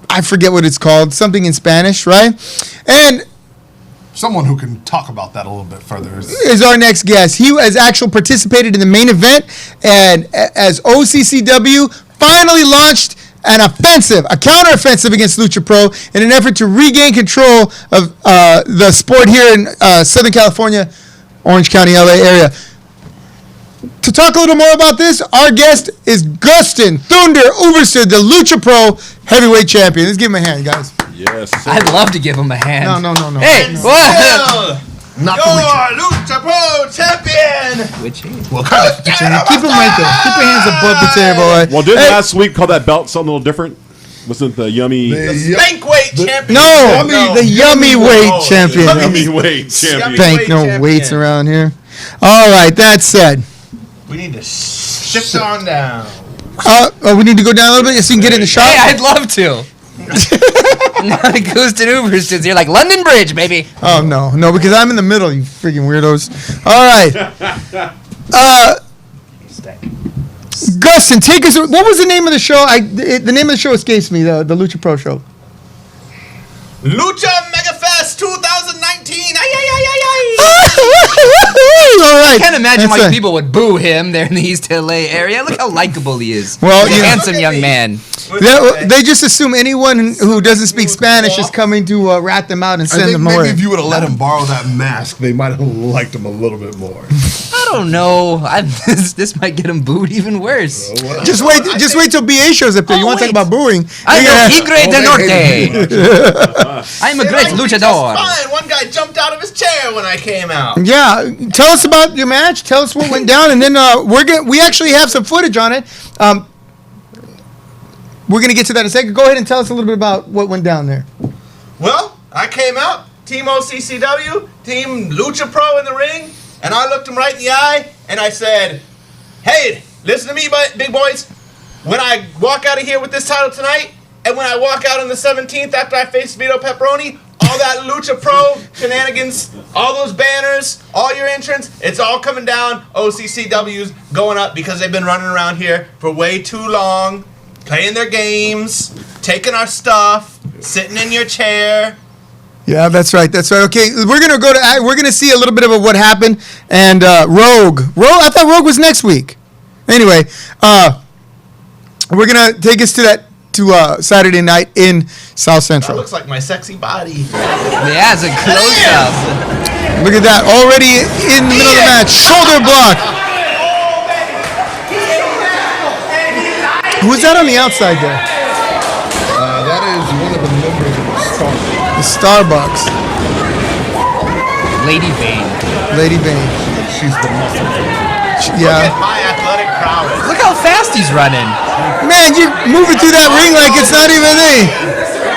Speaker 1: I forget what it's called, something in Spanish, right? And
Speaker 2: Someone who can talk about that a little bit further
Speaker 1: is our next guest. He has actually participated in the main event, and as OCCW finally launched an offensive, a counter-offensive against Lucha Pro in an effort to regain control of the sport here in Southern California, Orange County, LA area. To talk a little more about this, our guest is Gustin Thunder Uberster, the Lucha Pro heavyweight champion. Let's give him a hand, guys.
Speaker 3: Yes, sir.
Speaker 4: I'd love to give him a hand.
Speaker 1: No.
Speaker 4: Hey, what?
Speaker 2: Not
Speaker 5: Your Lucha Pro champion!
Speaker 4: Which hand?
Speaker 2: What kind of
Speaker 1: Keep them right there. Keep your hands above the table.
Speaker 3: Well, didn't
Speaker 1: Hey,
Speaker 3: last week call that belt something a little different? Wasn't the yummy
Speaker 5: Bankweight champion!
Speaker 1: no, the yummy weight champion.
Speaker 3: yummy weight champion?
Speaker 1: Bank no
Speaker 5: champion.
Speaker 1: weights around here. All right, that said,
Speaker 5: We need to shift on down.
Speaker 1: we need to go down a little bit so you can get in the shot.
Speaker 4: Hey, I'd love to. Gustin Uberster here like London Bridge, baby.
Speaker 1: Oh no, because I'm in the middle, you freaking weirdos. All right, Gustin, take us. What was the name of the show? The name of the show escapes me. The Lucha Pro show.
Speaker 5: Lucha Megafest 2019! Ay, ay, ay, ay, ay.
Speaker 1: All right.
Speaker 4: I can't imagine
Speaker 1: That's
Speaker 4: why
Speaker 1: right.
Speaker 4: people would boo him there in the East LA area. Look how likable he is.
Speaker 1: Well,
Speaker 4: He's a
Speaker 1: yeah.
Speaker 4: handsome young man.
Speaker 1: They just assume anyone who doesn't speak Spanish is coming to rat them out and
Speaker 2: I
Speaker 1: send
Speaker 2: think
Speaker 1: them
Speaker 2: maybe
Speaker 1: away.
Speaker 2: if you would have let him borrow that mask, they might have liked him a little bit more.
Speaker 4: I don't know. This might get him booed even worse.
Speaker 1: Just wait till BA shows up there. You want to talk
Speaker 4: wait.
Speaker 1: about booing?
Speaker 4: I'm
Speaker 1: Yeah.
Speaker 4: Tigre del Norte. I'm a great
Speaker 5: Just
Speaker 4: luchador.
Speaker 5: fine. One guy jumped out of his chair when I came out.
Speaker 1: Yeah, tell us about your match. Tell us what went down, and then we actually have some footage on it. We're gonna get to that in a second. Go ahead and tell us a little bit about what went down there.
Speaker 5: Well, I came out, Team OCCW, Team Lucha Pro in the ring, and I looked him right in the eye, and I said, hey, listen to me, big boys. When I walk out of here with this title tonight, and when I walk out on the 17th after I face Vito Pepperoni, all that Lucha Pro shenanigans, all those banners, all your entrance, it's all coming down. OCCW's going up because they've been running around here for way too long, playing their games, taking our stuff, sitting in your chair.
Speaker 1: Yeah, that's right. Okay, we're gonna see a little bit of what happened, and Rogue. I thought Rogue was next week. Anyway, we're gonna take us to Saturday night in South
Speaker 5: That
Speaker 1: Central.
Speaker 5: looks like my sexy body.
Speaker 4: Yeah, it's a close-up.
Speaker 1: Look at that, already in the middle of the match. Shoulder block. Who's that on the outside there?
Speaker 2: That is one of the members of the Starbucks.
Speaker 1: The Starbucks.
Speaker 4: Lady Vane.
Speaker 1: Lady Vane.
Speaker 2: She's the muscle.
Speaker 5: Look
Speaker 1: Yeah.
Speaker 5: at my athletic prowess.
Speaker 4: Look how fast he's running.
Speaker 1: Man, you're moving through that ring like it's not even there.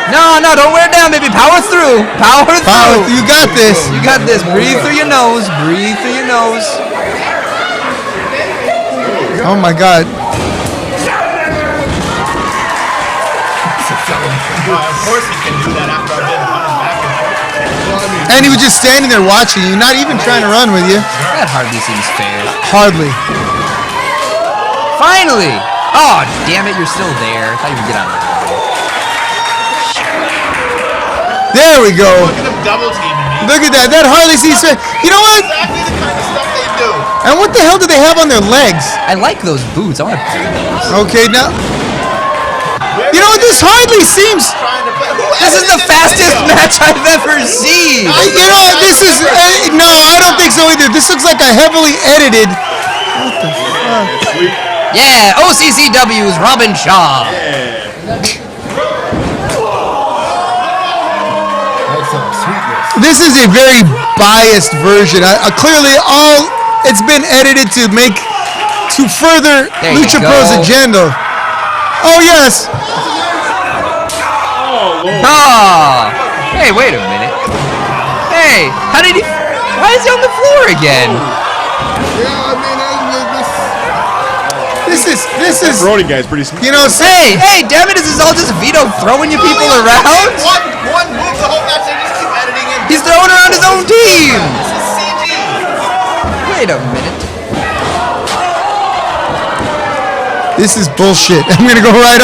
Speaker 4: No, don't wear it down, baby. Power through. Power through.
Speaker 1: You got this.
Speaker 4: You got this. Breathe through your nose. Breathe through your nose.
Speaker 1: Oh my God.
Speaker 5: Of course he can do that after I've been running back and forth.
Speaker 1: And he was just standing there watching you, not even trying to run with you.
Speaker 4: That hardly seems fair.
Speaker 1: Hardly.
Speaker 4: Finally! Oh, damn it, you're still there. I thought you would get on there.
Speaker 1: There we go.
Speaker 5: Look at him double teaming me.
Speaker 1: Look at that. That hardly seems fair. You know what?
Speaker 5: Exactly the kind of stuff they do.
Speaker 1: And what the hell do they have on their legs?
Speaker 4: I like those boots. I want to play those.
Speaker 1: Okay, now. You know what? This hardly seems.
Speaker 5: Trying to play. Who
Speaker 4: This is the
Speaker 5: edited
Speaker 4: fastest
Speaker 5: video?
Speaker 4: match I've ever seen.
Speaker 1: You know what? This is. No, I don't think so either. This looks like a heavily edited.
Speaker 4: Yeah, OCCW's Robin Shaw.
Speaker 1: This is a very biased version. Clearly, it's been edited to further
Speaker 4: There you
Speaker 1: Lucha
Speaker 4: go.
Speaker 1: Pro's agenda. Oh yes.
Speaker 3: Oh, Lord.
Speaker 4: Ah, Hey, wait a minute. Hey, how did he? Why is he on the floor again?
Speaker 2: Yeah, I mean,
Speaker 1: This is.
Speaker 3: Brody guy's pretty smart.
Speaker 1: You know,
Speaker 4: Hey, damn it! Is this all just Vito throwing you people around?
Speaker 5: One move the whole match. They just keep editing in.
Speaker 4: He's throwing around his own team.
Speaker 5: This is CG.
Speaker 4: Wait a minute.
Speaker 1: This is bullshit. I'm gonna go right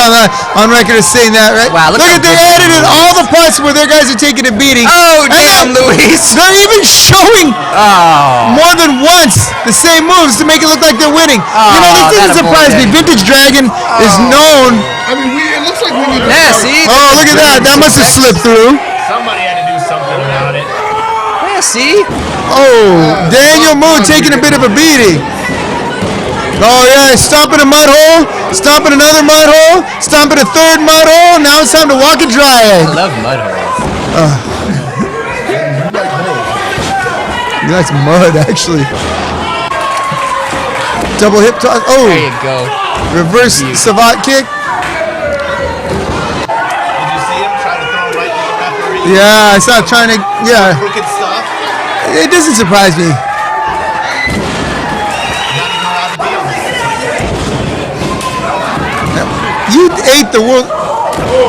Speaker 1: on record as saying that, right?
Speaker 4: Wow, look
Speaker 1: at
Speaker 4: how
Speaker 1: they
Speaker 4: good
Speaker 1: edited all the parts where their guys are taking a beating.
Speaker 4: Oh, damn, Luis.
Speaker 1: They're even showing
Speaker 4: Oh.
Speaker 1: more than once the same moves to make it look like they're winning. You know, this doesn't surprise me. Vintage Dragon is known.
Speaker 2: I mean, it looks like we need to
Speaker 4: Yeah,
Speaker 2: start.
Speaker 4: see?
Speaker 1: Oh, look at that. That must have slipped through.
Speaker 5: Somebody had to do something about it.
Speaker 4: Yeah, see?
Speaker 1: Oh, Daniel Moon taking a bit of a beating. Oh, yeah, he's stomping a mud hole, stomping another mud hole, stomping a third mud hole. Now it's time to walk a dry
Speaker 4: I
Speaker 1: egg.
Speaker 4: love mud holes.
Speaker 1: He likes mud, actually. Double hip toss.
Speaker 4: There
Speaker 1: Oh,
Speaker 4: you go.
Speaker 1: reverse savate kick.
Speaker 5: Did you see him try to throw right to the referee?
Speaker 1: Yeah, I saw it trying to, yeah.
Speaker 5: Crooked stuff.
Speaker 1: It doesn't surprise me.
Speaker 5: Not even allowed to be on this.
Speaker 1: You ate the world.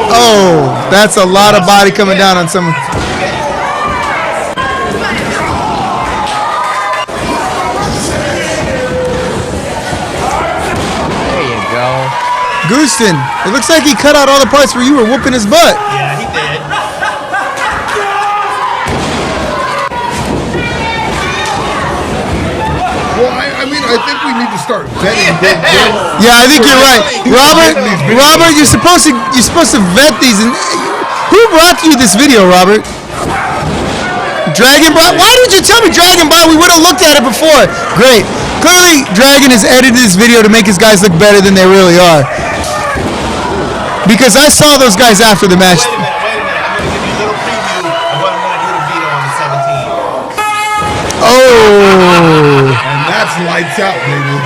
Speaker 1: Oh, that's a lot of body coming down on someone.
Speaker 4: There you go.
Speaker 1: Gooston, it looks like he cut out all the parts where you were whooping his butt.
Speaker 5: Yeah, he did.
Speaker 2: Well, I mean, I think we need to start vetting.
Speaker 1: Yeah, I think you're right, Robert, you're supposed to vet these. And who brought you this video, Robert? Dragon brought. Why didn't you tell me Dragon brought? We would have looked at it before. Great. Clearly, Dragon has edited this video to make his guys look better than they really are. Because I saw those guys after the match.
Speaker 5: Wait a minute. I'm going to give you a little preview of what I'm going to do to Vito on the 17th.
Speaker 1: Oh.
Speaker 2: And that's lights out, baby.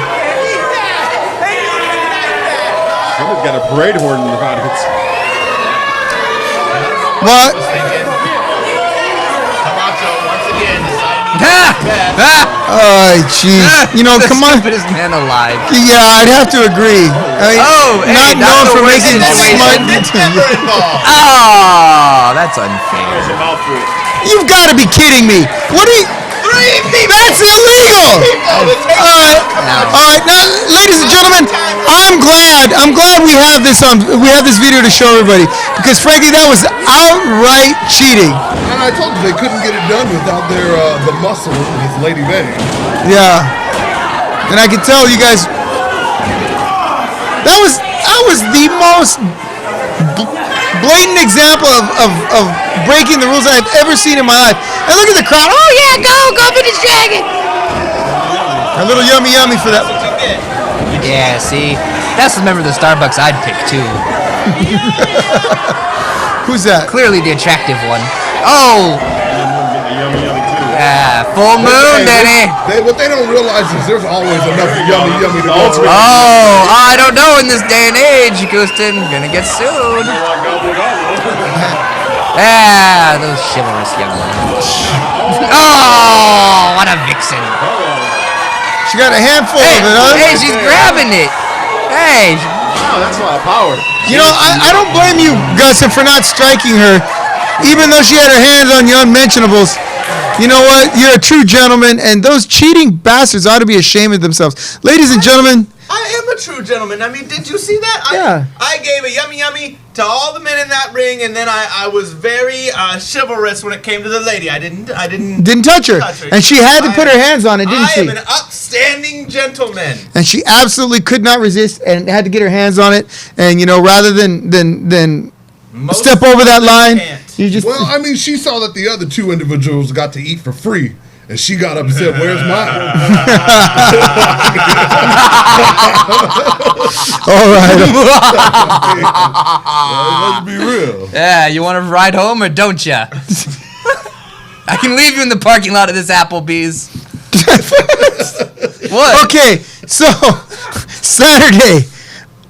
Speaker 3: Someone's got a parade horn in their pockets.
Speaker 1: What?
Speaker 5: Camacho, once again, deciding
Speaker 1: Oh, jeez. You know, come on.
Speaker 4: Stupidest man alive.
Speaker 1: Yeah, I'd have to agree. I mean,
Speaker 4: Oh, hey,
Speaker 1: not known
Speaker 4: that's
Speaker 1: for
Speaker 4: the worst
Speaker 1: making
Speaker 4: situation.
Speaker 1: smart.
Speaker 5: never involved.
Speaker 4: Oh, that's unfair.
Speaker 1: You've got to be kidding me. What are you?
Speaker 5: 3 people.
Speaker 1: That's illegal. All right. All right. Now, ladies and gentlemen, I'm glad we have this video to show everybody because frankly that was outright cheating.
Speaker 2: And I told you they couldn't get it done without their the muscle with Lady Betty.
Speaker 1: Yeah. And I can tell you guys that was the most blatant example of breaking the rules I've ever seen in my life. And look at the crowd. Oh yeah, go Vintage Dragon. A little yummy for that.
Speaker 4: Yeah, see? That's the member of the Starbucks I'd pick, too.
Speaker 1: Who's that?
Speaker 4: Clearly the attractive one. Oh!
Speaker 3: Yummy too.
Speaker 4: Yeah, full moon, Denny.
Speaker 2: What they don't realize is there's always enough yummy to go
Speaker 3: ultimate-
Speaker 2: around.
Speaker 4: Oh, I don't know in this day and age, Gustin. Gonna get sued. Yeah, those chivalrous young men. Oh, what a vixen.
Speaker 1: She got a handful
Speaker 4: Hey,
Speaker 1: of it, huh?
Speaker 4: hey, she's grabbing it. Hey,
Speaker 3: Wow, that's a lot of power.
Speaker 1: You know, I don't blame you, Gustin, for not striking her, even though she had her hands on your unmentionables. You know what? You're a true gentleman, and those cheating bastards ought to be ashamed of themselves. Ladies and gentlemen,
Speaker 5: I am a true gentleman. I mean, did you see that?
Speaker 1: Yeah.
Speaker 5: I gave a yummy to all the men in that ring, and then I was very chivalrous when it came to the lady. I didn't
Speaker 1: touch her. And she had to put her hands on it, didn't
Speaker 5: I
Speaker 1: she?
Speaker 5: am an upstanding gentleman.
Speaker 1: And she absolutely could not resist and had to get her hands on it. And, you know, rather than
Speaker 5: Most
Speaker 1: step over that line,
Speaker 5: can't.
Speaker 1: you just...
Speaker 2: Well, I mean, she saw that the other two individuals got to eat for free, and she got up and said, "Where's mine?"
Speaker 1: All right.
Speaker 2: Let's be real.
Speaker 4: yeah, you want to ride home or don't ya? I can leave you in the parking lot of this Applebee's. What?
Speaker 1: Okay, so Saturday,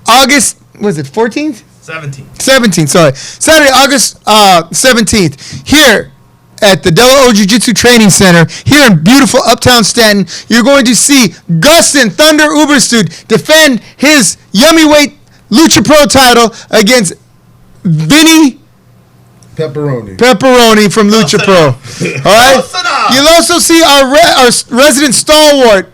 Speaker 1: August, was it 14th? 17th, sorry. Saturday, August 17th. Here at the Del O Jiu-Jitsu Training Center, here in beautiful Uptown Stanton, you're going to see Gustin Thunder Uberstud defend his Yummy Weight Lucha Pro title against Vinny Pepperoni from Lucha Pro. All right? You'll also see our resident stalwart,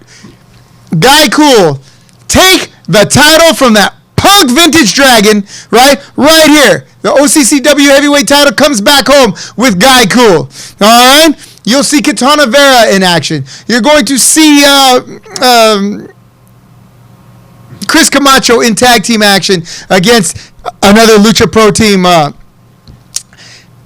Speaker 1: Guy Cool, take the title from that punk vintage dragon, right here. The OCCW heavyweight title comes back home with Guy Cool. All right? You'll see Katana Vera in action. You're going to see Chris Camacho in tag team action against another Lucha Pro team.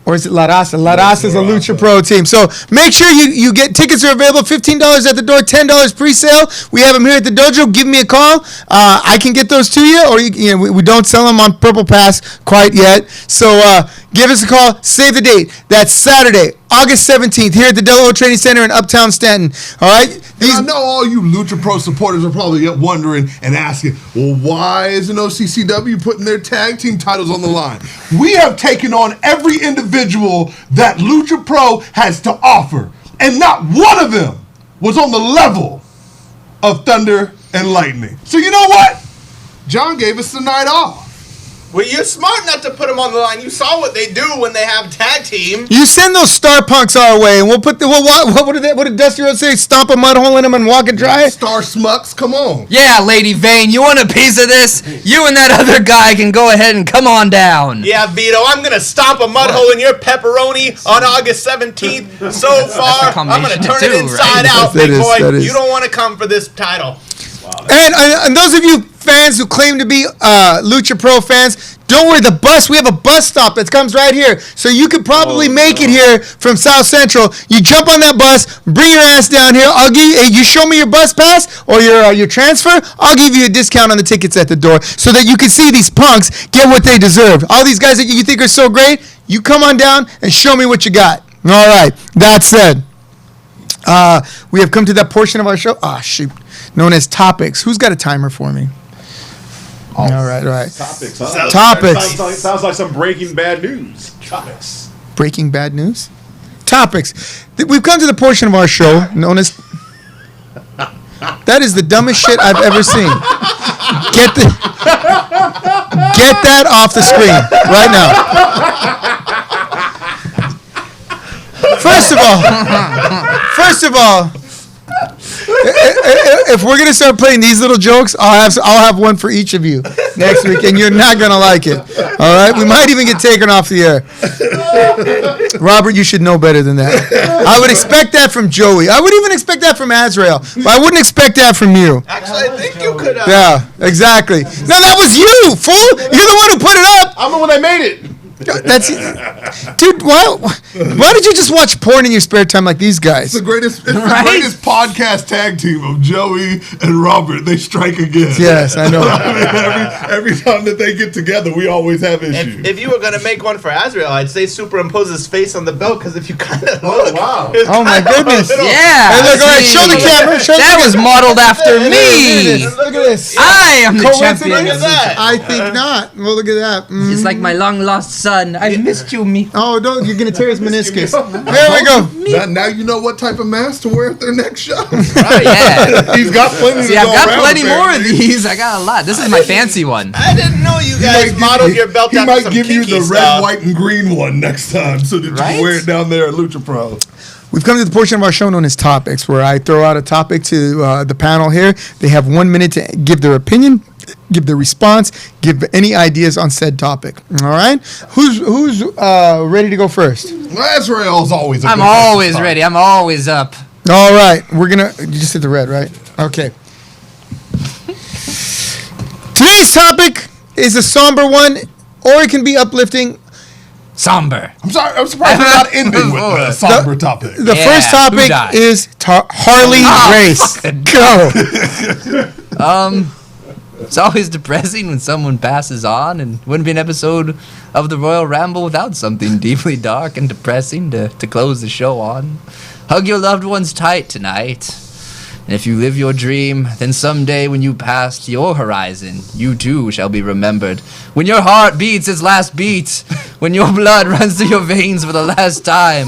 Speaker 1: Or is it La Raza? La Raza is a Lucha Pro team. So make sure you get tickets are available. $15 at the door, $10 pre-sale. We have them here at the dojo. Give me a call. I can get those to you. Or we don't sell them on Purple Pass quite yet. So give us a call. Save the date. That's Saturday, August 17th, here at the Del O Training Center in Uptown Stanton. All right?
Speaker 2: I know all you Lucha Pro supporters are probably wondering and asking, well, why isn't OCCW putting their tag team titles on the line? We have taken on every individual that Lucha Pro has to offer, and not one of them was on the level of Thunder and Lightning. So you know what? John gave us the night off.
Speaker 5: Well, you're smart enough to put them on the line. You saw what they do when they have tag team.
Speaker 1: You send those star punks our way, and we'll put the what did Dusty Rhodes say? Stomp a mud hole in them and walk it dry.
Speaker 2: Star Smucks, come on.
Speaker 4: Yeah, Lady Vane, you want a piece of this? You and that other guy can go ahead and come on down.
Speaker 5: Yeah, Vito, I'm gonna stomp a mud hole in your pepperoni on August 17th. So far, I'm gonna turn it inside out, big boy. You don't want to come for this title.
Speaker 1: And those of you fans who claim to be Lucha Pro fans, don't worry. We have a bus stop that comes right here, so you could probably make it here from South Central. You jump on that bus, bring your ass down here. I'll give you show me your bus pass or your transfer. I'll give you a discount on the tickets at the door, so that you can see these punks get what they deserve. All these guys that you think are so great, you come on down and show me what you got. All right. That said, we have come to that portion of our show. Known as topics. Who's got a timer for me? All right.
Speaker 3: Topics, huh?
Speaker 1: Topics.
Speaker 3: Sounds like some Breaking Bad news. Topics.
Speaker 1: Breaking bad news? Topics. We've come to the portion of our show known as... That is the dumbest shit I've ever seen. Get that off the screen right now. First of all, if we're gonna start playing these little jokes, I'll have one for each of you next week, and you're not gonna like it. All right, we might even get taken off the air. Robert, you should know better than that. I would expect that from Joey. I would even expect that from Azrael, but I wouldn't expect that from you.
Speaker 5: Actually, I think you could.
Speaker 1: Yeah, exactly. No, that was you, fool. You're the one who put it up.
Speaker 3: I'm the one that made it.
Speaker 1: Dude, why did you just watch porn in your spare time like these guys?
Speaker 2: It's the greatest podcast tag team of Joey and Robert. They strike again.
Speaker 1: Yes, I know.
Speaker 2: I mean, every time that they get together, we always have issues.
Speaker 5: If you were gonna make one for Azrael, I'd say superimpose his face on the belt, because if you kind of look,
Speaker 1: oh my goodness,
Speaker 4: yeah.
Speaker 1: Hey, look, all right, show the camera.
Speaker 4: That was modeled after me.
Speaker 1: Look at this.
Speaker 4: I am the champion.
Speaker 5: Look at that.
Speaker 1: I think not. Well, look at that.
Speaker 4: It's like my long lost son. I missed you, me.
Speaker 1: Oh, don't! You're gonna tear his meniscus. There we go.
Speaker 2: Now you know what type of mask to wear at their next show.
Speaker 4: Right, yeah.
Speaker 2: He's got plenty.
Speaker 4: See, I've got plenty more of these. I got a lot. This is my fancy one.
Speaker 5: I didn't know you guys modeled your belt after some
Speaker 2: He might give you the
Speaker 5: stuff.
Speaker 2: red, white, and green one next time, so that you can wear it down there at Lucha Pro.
Speaker 1: We've come to the portion of our show known as topics, where I throw out a topic to the panel here. They have 1 minute to give their opinion, give their response, give any ideas on said topic. All right? Who's ready to go first?
Speaker 2: Azrael's always.
Speaker 4: I'm always ready. I'm always up.
Speaker 1: All right. We're gonna. You just hit the red, right? Okay. Today's topic is a somber one, or it can be uplifting.
Speaker 4: Somber.
Speaker 2: I'm sorry. I'm surprised we're not ending with a somber topic.
Speaker 1: The first topic is Harley Race. Go.
Speaker 4: It's always depressing when someone passes on, and wouldn't be an episode of the Royal Ramble without something deeply dark and depressing to close the show on. Hug your loved ones tight tonight. And if you live your dream, then someday when you pass your horizon, you too shall be remembered. When your heart beats its last beat, when your blood runs through your veins for the last time,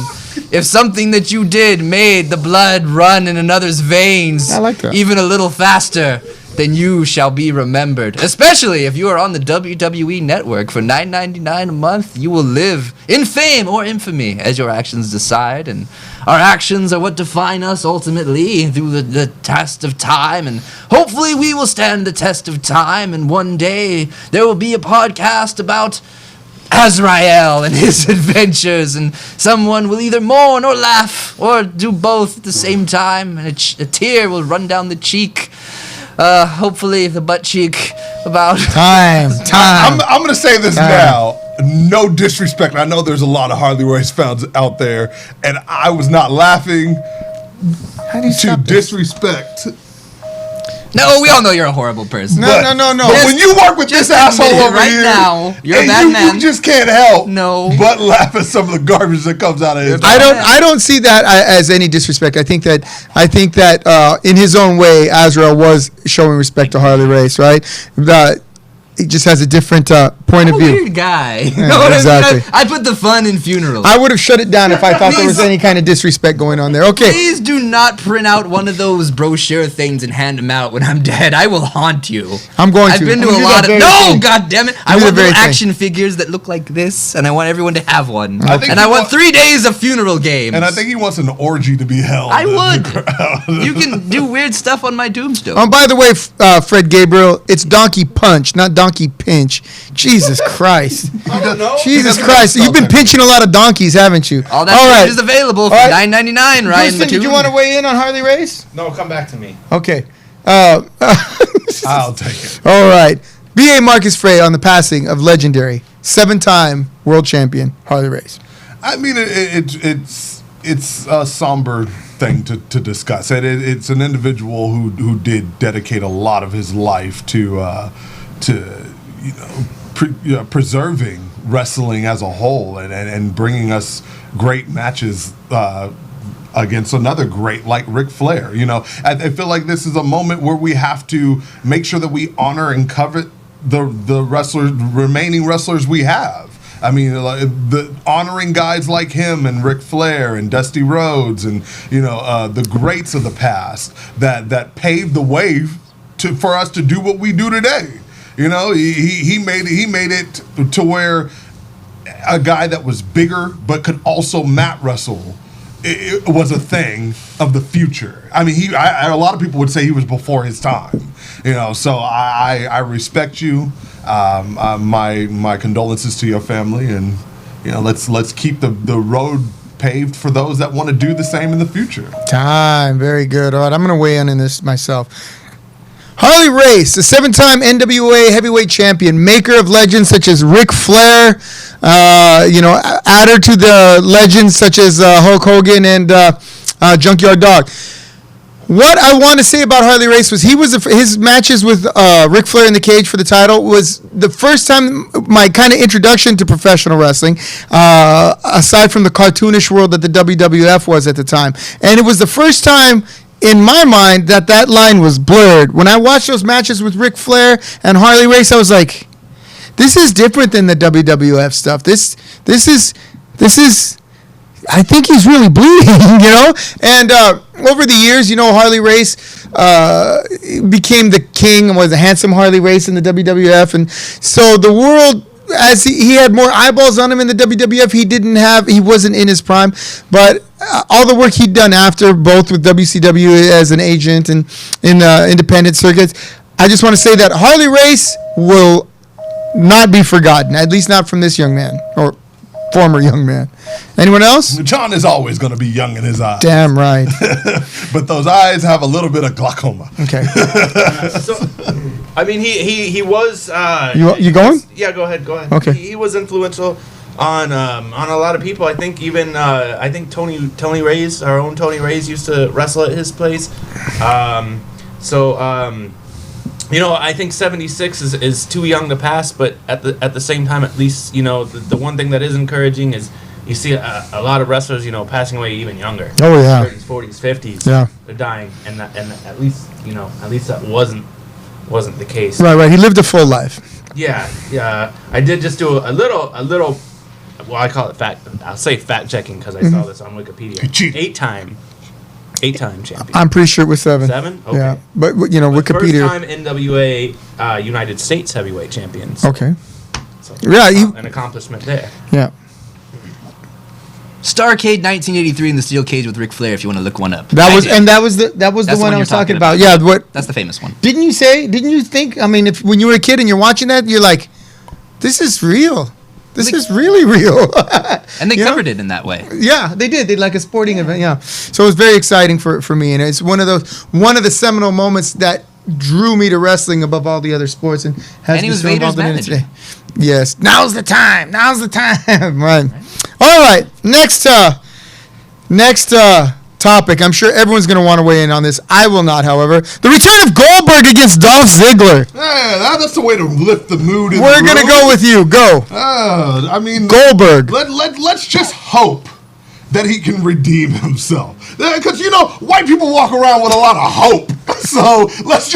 Speaker 4: if something that you did made the blood run in another's veins
Speaker 1: I like that.
Speaker 4: even a little faster, then you shall be remembered. Especially if you are on the WWE Network for $9.99 a month, you will live in fame or infamy as your actions decide. And our actions are what define us ultimately through the test of time. And hopefully we will stand the test of time. And one day there will be a podcast about Azrael and his adventures, and someone will either mourn or laugh or do both at the same time, and a tear will run down the cheek. Hopefully the butt cheek about
Speaker 1: Time.
Speaker 2: I'm going to say this now. No disrespect. I know there's a lot of Harley Race fans out there, and I was not laughing
Speaker 1: How do you
Speaker 2: to
Speaker 1: stop this?
Speaker 2: disrespect.
Speaker 4: No, we all know you're a horrible person.
Speaker 1: No.
Speaker 2: But when you work with this
Speaker 4: Just
Speaker 2: asshole
Speaker 4: admit it
Speaker 2: over
Speaker 4: right
Speaker 2: here,
Speaker 4: now. You're a
Speaker 2: and
Speaker 4: bad man.
Speaker 2: you just can't help
Speaker 4: No.
Speaker 2: laugh at some of the garbage that comes out of his
Speaker 1: I
Speaker 2: mouth.
Speaker 1: don't see that as any disrespect. I think that in his own way, Azrael was showing respect to Harley Race, right? He just has a different point
Speaker 4: I'm
Speaker 1: of
Speaker 4: a
Speaker 1: view.
Speaker 4: weird guy. You know what I mean?
Speaker 1: exactly.
Speaker 4: I put the fun in funerals.
Speaker 1: I would have shut it down if I thought there was
Speaker 4: Please.
Speaker 1: any kind of disrespect going on there. Okay.
Speaker 4: Please do not print out one of those brochure things and hand them out when I'm dead. I will haunt you.
Speaker 1: I'm going
Speaker 4: I've
Speaker 1: to.
Speaker 4: been to
Speaker 1: I'm
Speaker 4: a
Speaker 1: gonna do
Speaker 4: lot
Speaker 1: that
Speaker 4: of.
Speaker 1: very
Speaker 4: No,
Speaker 1: thing.
Speaker 4: God damn it! I
Speaker 1: Do the
Speaker 4: want
Speaker 1: very
Speaker 4: little
Speaker 1: thing.
Speaker 4: action figures that look like this, and I want everyone to have one.
Speaker 2: I think
Speaker 4: And I
Speaker 2: he
Speaker 4: want
Speaker 2: wa-
Speaker 4: 3 days of funeral games.
Speaker 2: And I think he wants an orgy to be held.
Speaker 4: I
Speaker 2: in the
Speaker 4: would.
Speaker 2: crowd.
Speaker 4: You can do weird stuff on my tombstone.
Speaker 1: By the way, Fred Gabriel, it's Donkey Punch, not Donkey Pinch. Jesus Christ.
Speaker 5: I don't know.
Speaker 1: Jesus
Speaker 2: doesn't
Speaker 1: Christ.
Speaker 2: know
Speaker 1: You've been
Speaker 2: something.
Speaker 1: pinching a lot of donkeys, haven't you?
Speaker 4: All that
Speaker 1: All
Speaker 4: food
Speaker 1: right.
Speaker 4: is available for
Speaker 1: All right.
Speaker 4: $9.99, Ryan
Speaker 1: Houston, did you
Speaker 4: Mattoon.
Speaker 1: want to weigh in on Harley Race?
Speaker 5: No, come back to me.
Speaker 1: Okay.
Speaker 2: I'll take it.
Speaker 1: All right. B.A. Marcus Frey on the passing of legendary 7-time world champion Harley Race.
Speaker 2: I mean, it's a somber thing to discuss. It's an individual who did dedicate a lot of his life to preserving wrestling as a whole and bringing us great matches against another great like Ric Flair. You know, I feel like this is a moment where we have to make sure that we honor and covet the remaining wrestlers we have. I mean, the honoring guys like him and Ric Flair and Dusty Rhodes and the greats of the past that paved the way for us to do what we do today. You know, he made it to where a guy that was bigger but could also mat wrestle it was a thing of the future. I mean, a lot of people would say he was before his time. You know, so I respect you. My condolences to your family, and let's keep the road paved for those that want to do the same in the future.
Speaker 1: Time. Very good. All right. I'm going to weigh in on this myself. Harley Race, the 7-time NWA heavyweight champion, maker of legends such as Ric Flair, adder to the legends such as Hulk Hogan and Junkyard Dog. What I want to say about Harley Race was his matches with Ric Flair in the cage for the title was the first time my kind of introduction to professional wrestling, aside from the cartoonish world that the WWF was at the time. And it was the first time in my mind that line was blurred. When I watched those matches with Ric Flair and Harley Race, I was like, this is different than the WWF stuff. This is I think he's really bleeding, And over the years, Harley Race became the king and was the handsome Harley Race in the WWF. And so the world, as he had more eyeballs on him in the WWF, he wasn't in his prime. But all the work he'd done after, both with WCW as an agent and in independent circuits, I just want to say that Harley Race will not be forgotten, at least not from this young man or former young man. Anyone else?
Speaker 2: John is always going to be young in his eyes.
Speaker 1: Damn right.
Speaker 2: But those eyes have a little bit of glaucoma.
Speaker 1: Okay.
Speaker 5: So, I mean, he was.
Speaker 1: You going?
Speaker 5: Yeah, go ahead.
Speaker 1: Okay.
Speaker 5: He was influential on a lot of people. I think even Tony Reyes, our own Tony Reyes, used to wrestle at his place. I think 76 is too young to pass, but at the same time, at least the one thing that is encouraging is you see a lot of wrestlers, passing away even younger.
Speaker 1: Oh, yeah.
Speaker 5: 30s, 40s, 50s.
Speaker 1: Yeah.
Speaker 5: They're dying, and at least that wasn't the case.
Speaker 1: Right. He lived a full life.
Speaker 5: Yeah. I did just do a little. Well, I call it I'll say fact checking because I saw this on Wikipedia. Eight-time champion.
Speaker 1: I'm pretty sure it was 7.
Speaker 5: 7? Okay.
Speaker 1: Yeah, but Wikipedia.
Speaker 5: First time NWA United States heavyweight champions.
Speaker 1: Okay.
Speaker 5: So,
Speaker 1: Yeah,
Speaker 5: an accomplishment there.
Speaker 1: Yeah.
Speaker 4: Starrcade 1983 in the steel cage with Ric Flair. If you want to look one up.
Speaker 1: That was the
Speaker 4: That's
Speaker 1: one I
Speaker 4: you're
Speaker 1: was talking about. Yeah. What?
Speaker 4: That's the famous one.
Speaker 1: Didn't you think? I mean, when you were a kid and you're watching that, you're like, this is real. This is really real.
Speaker 4: And they covered it in that way.
Speaker 1: Yeah, they did. They like a sporting event. Yeah, so it was very exciting for me, and it's one of the seminal moments that drew me to wrestling above all the other sports, and
Speaker 4: he was Vader's manager.
Speaker 1: Yes, now's the time. Right. All right. Next topic. I'm sure everyone's going to want to weigh in on this. I will not, however. The return of Goldberg against Dolph Ziggler.
Speaker 2: Yeah, that's the way to lift the mood.
Speaker 1: We're going to go with you. Go.
Speaker 2: I mean,
Speaker 1: Goldberg.
Speaker 2: Let's just hope that he can redeem himself. Because white people walk around with a lot of hope. So let's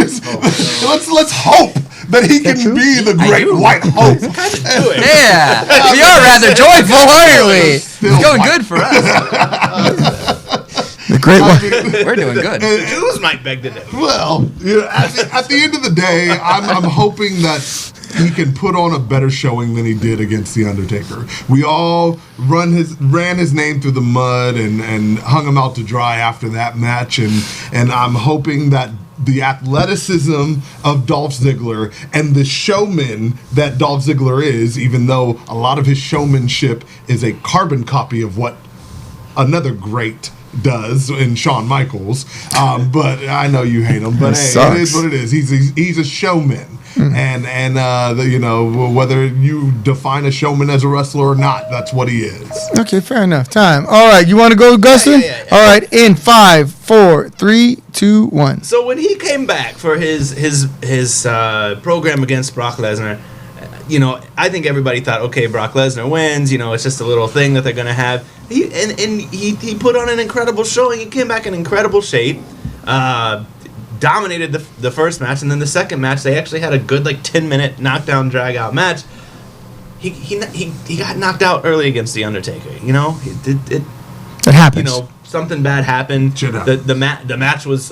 Speaker 2: hope that he can be the great white hope.
Speaker 4: Yeah, we are rather joyful, aren't we? It's going good for us.
Speaker 1: The great one.
Speaker 4: We're doing good.
Speaker 5: Jews might beg to differ.
Speaker 2: Well, at the end of the day, I'm hoping that he can put on a better showing than he did against The Undertaker. We all ran his name through the mud and hung him out to dry after that match, and I'm hoping that the athleticism of Dolph Ziggler and the showman that Dolph Ziggler is, even though a lot of his showmanship is a carbon copy of what another great does in Shawn Michaels, but I know you hate him. But hey, it is what it is. He's a showman, and whether you define a showman as a wrestler or not, that's what he is.
Speaker 1: Okay, fair enough. Time. All right, you want to go, Gustin?
Speaker 5: Yeah.
Speaker 1: All right, in 5, 4, 3, 2, 1.
Speaker 5: So when he came back for his program against Brock Lesnar, I think everybody thought, okay, Brock Lesnar wins. It's just a little thing that they're gonna have. He put on an incredible showing. He came back in incredible shape. Dominated the first match, and then the second match they actually had a good 10-minute knockdown drag out match. He got knocked out early against The Undertaker. It
Speaker 1: happens.
Speaker 5: Something bad happened. The match was,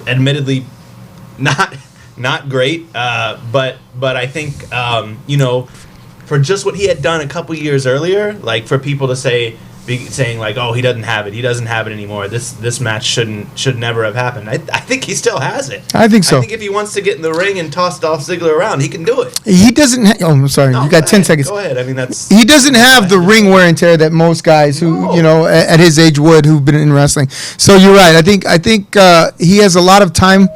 Speaker 5: admittedly not great, but I think for just what he had done a couple years earlier, for people to saying oh, he doesn't have it anymore. This match should never have happened. I think he still has it.
Speaker 1: I think so.
Speaker 5: I think if he wants to get in the ring and toss Dolph Ziggler around, he can do it.
Speaker 1: He doesn't. I'm sorry.
Speaker 5: No,
Speaker 1: you got 10 seconds.
Speaker 5: Go ahead. That's.
Speaker 1: He doesn't have the ring wear and tear that most guys who at his age would, who've been in wrestling. So you're right. I think he has a lot of time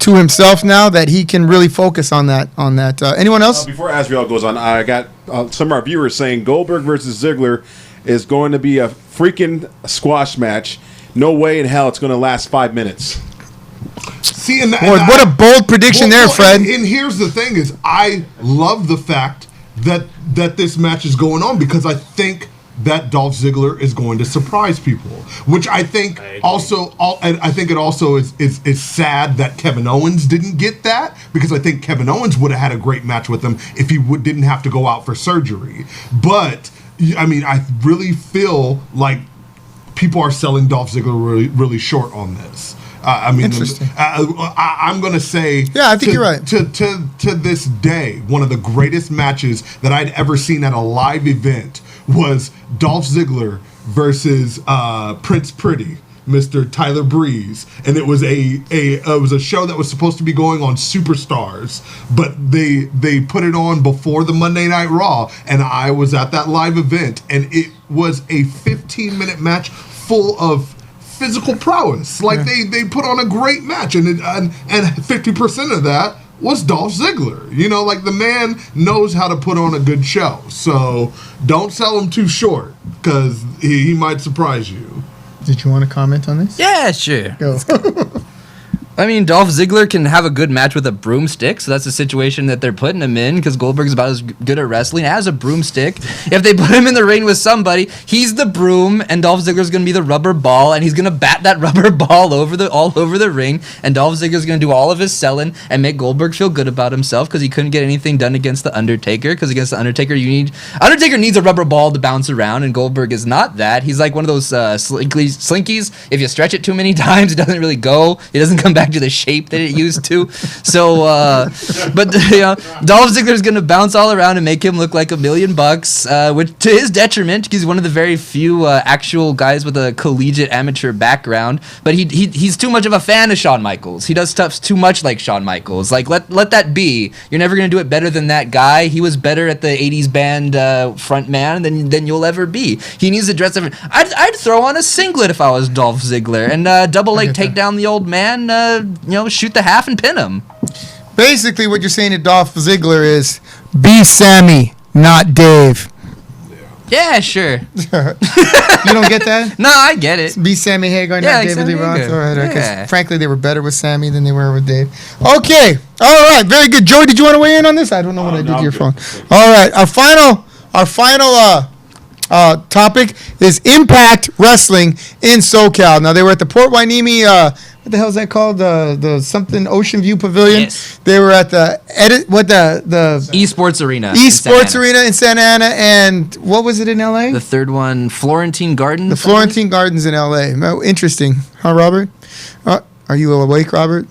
Speaker 1: to himself now that he can really focus on that. Anyone else?
Speaker 3: Before Asriel goes on, I got some of our viewers saying Goldberg versus Ziggler is going to be a freaking squash match. No way in hell it's going to last 5 minutes.
Speaker 2: See,
Speaker 1: what a bold prediction there, Fred.
Speaker 2: And here's the thing: is I love the fact that this match is going on because I think that Dolph Ziggler is going to surprise people, which I think I think it also is sad that Kevin Owens didn't get that, because I think Kevin Owens would have had a great match with him if he didn't have to go out for surgery. But I really feel like people are selling Dolph Ziggler really, really short on this.
Speaker 1: Interesting.
Speaker 2: I'm going to say,
Speaker 1: yeah, I think you're right.
Speaker 2: To this day, one of the greatest matches that I'd ever seen at a live event was Dolph Ziggler versus Prince Pretty, Mr. Tyler Breeze, and it was a show that was supposed to be going on Superstars, but they put it on before the Monday Night Raw, and I was at that live event, and it was a 15-minute match full of physical prowess. They put on a great match, and 50% of that was Dolph Ziggler. The man knows how to put on a good show. So don't sell him too short, because he might surprise you.
Speaker 1: Did you want to comment on this?
Speaker 4: Yeah, sure.
Speaker 1: Go.
Speaker 4: I mean, Dolph Ziggler can have a good match with a broomstick, so that's the situation that they're putting him in, because Goldberg's about as good at wrestling as a broomstick. If they put him in the ring with somebody, he's the broom, and Dolph Ziggler's going to be the rubber ball, and he's going to bat that rubber ball all over the ring, and Dolph Ziggler's going to do all of his selling and make Goldberg feel good about himself, because he couldn't get anything done against The Undertaker, because against The Undertaker, Undertaker needs a rubber ball to bounce around, and Goldberg is not that. He's like one of those slinkies. If you stretch it too many times, it doesn't really go. It doesn't come back to the shape that it used to. So, but Dolph Ziggler's gonna bounce all around and make him look like $1 million, which to his detriment, because he's one of the very few actual guys with a collegiate amateur background. But he's too much of a fan of Shawn Michaels. He does stuff too much like Shawn Michaels. Like let that be. You're never gonna do it better than that guy. He was better at the '80s band front man than you'll ever be. He needs to dress different. I'd throw on a singlet if I was Dolph Ziggler and double leg take down the old man. Shoot the half and pin him.
Speaker 1: Basically, what you're saying to Dolph Ziggler is, be Sammy, not Dave.
Speaker 4: Yeah, sure.
Speaker 1: You don't get that?
Speaker 4: No, I get it.
Speaker 1: Be Sammy Hagar, not
Speaker 4: Yeah,
Speaker 1: David Lee
Speaker 4: Sammy
Speaker 1: Roth.
Speaker 4: Hagar.
Speaker 1: All right, because
Speaker 4: Yeah.
Speaker 1: frankly, they were better with Sammy than they were with Dave. Okay, all right, very good. Joey, did you want to weigh in on this? I don't know what I did
Speaker 3: no,
Speaker 1: to your
Speaker 3: I'm
Speaker 1: phone.
Speaker 3: good.
Speaker 1: All right, our final topic is Impact Wrestling in SoCal. Now, they were at the Port Hueneme, what the hell is that called? The something Ocean View Pavilion.
Speaker 4: Yes.
Speaker 1: They were at the
Speaker 4: Esports Arena. in
Speaker 1: Esports
Speaker 4: Santa Ana.
Speaker 1: Arena in Santa Ana, and what was it in LA?
Speaker 4: The third one, Florentine Gardens.
Speaker 1: The Florentine Gardens in LA. Oh, interesting, huh, Robert? Are you awake, Robert?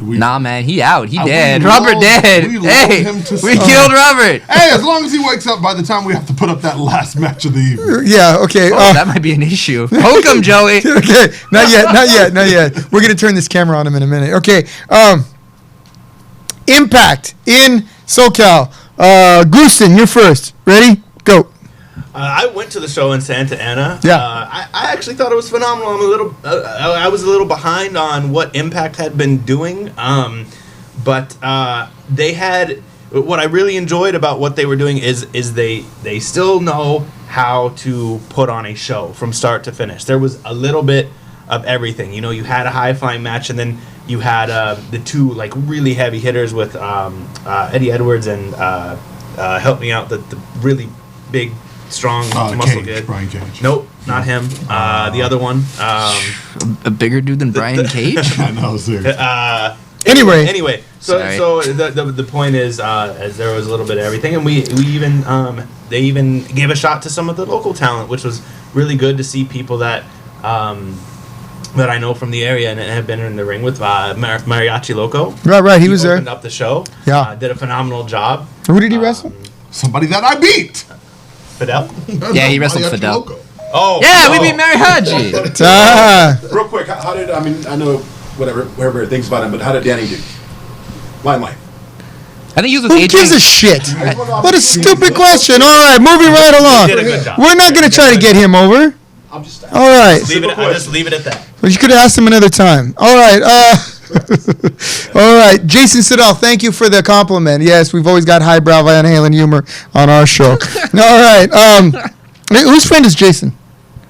Speaker 4: Nah, man, he out. He
Speaker 2: We
Speaker 4: dead.
Speaker 2: lulled-
Speaker 4: Robert dead.
Speaker 2: we lulled
Speaker 4: Hey,
Speaker 2: him to
Speaker 4: we
Speaker 2: sleep.
Speaker 4: killed Robert.
Speaker 2: Hey, as long as he wakes up by the time we have to put up that last match of the evening.
Speaker 1: Yeah. Okay.
Speaker 4: Oh, that might be an issue. Poke him, Joey.
Speaker 1: Okay. Not yet. We're gonna turn this camera on him in a minute. Okay. Impact in SoCal. Gooston, you're first. Ready? Go.
Speaker 5: I went to the show in Santa Ana.
Speaker 1: Yeah.
Speaker 5: I actually thought it was phenomenal. I was a little behind on what Impact had been doing, but they had. What I really enjoyed about what they were doing is they still know how to put on a show from start to finish. There was a little bit of everything. You had a high flying match, and then you had the two like really heavy hitters with Eddie Edwards and help me out, the really big. Strong muscle good.
Speaker 2: Brian Cage.
Speaker 5: Nope, not him. The other one.
Speaker 4: A bigger dude than Brian Cage?
Speaker 2: I know, seriously.
Speaker 1: Anyway.
Speaker 5: So
Speaker 4: Sorry.
Speaker 5: the point is, as there was a little bit of everything, and we even they even gave a shot to some of the local talent, which was really good to see people that that I know from the area and have been in the ring with Mariachi Loco.
Speaker 1: Right. He was there.
Speaker 5: Opened up the show.
Speaker 1: Yeah.
Speaker 5: Did a phenomenal job.
Speaker 1: Who did he wrestle?
Speaker 2: Somebody that I beat.
Speaker 5: Fidel.
Speaker 4: Yeah, he wrestled
Speaker 2: Mariachi
Speaker 4: Fidel.
Speaker 2: Loco.
Speaker 5: Oh.
Speaker 4: Yeah, we beat Mariachi.
Speaker 3: Real quick, how did, I know whoever thinks about him, but how did Danny do? Limelight.
Speaker 4: I think he was with
Speaker 1: Who
Speaker 4: AJ.
Speaker 1: gives a shit? What a stupid question. All right, moving right along.
Speaker 5: Did a good job.
Speaker 1: We're not going to try to get him over.
Speaker 3: I'm just
Speaker 1: All right.
Speaker 5: I'll just leave it at that.
Speaker 1: Well, you could have asked him another time. All right. All right. Jason Siddall, thank you for the compliment. Yes, we've always got highbrow Van Halen humor on our show. All right. Whose friend is Jason?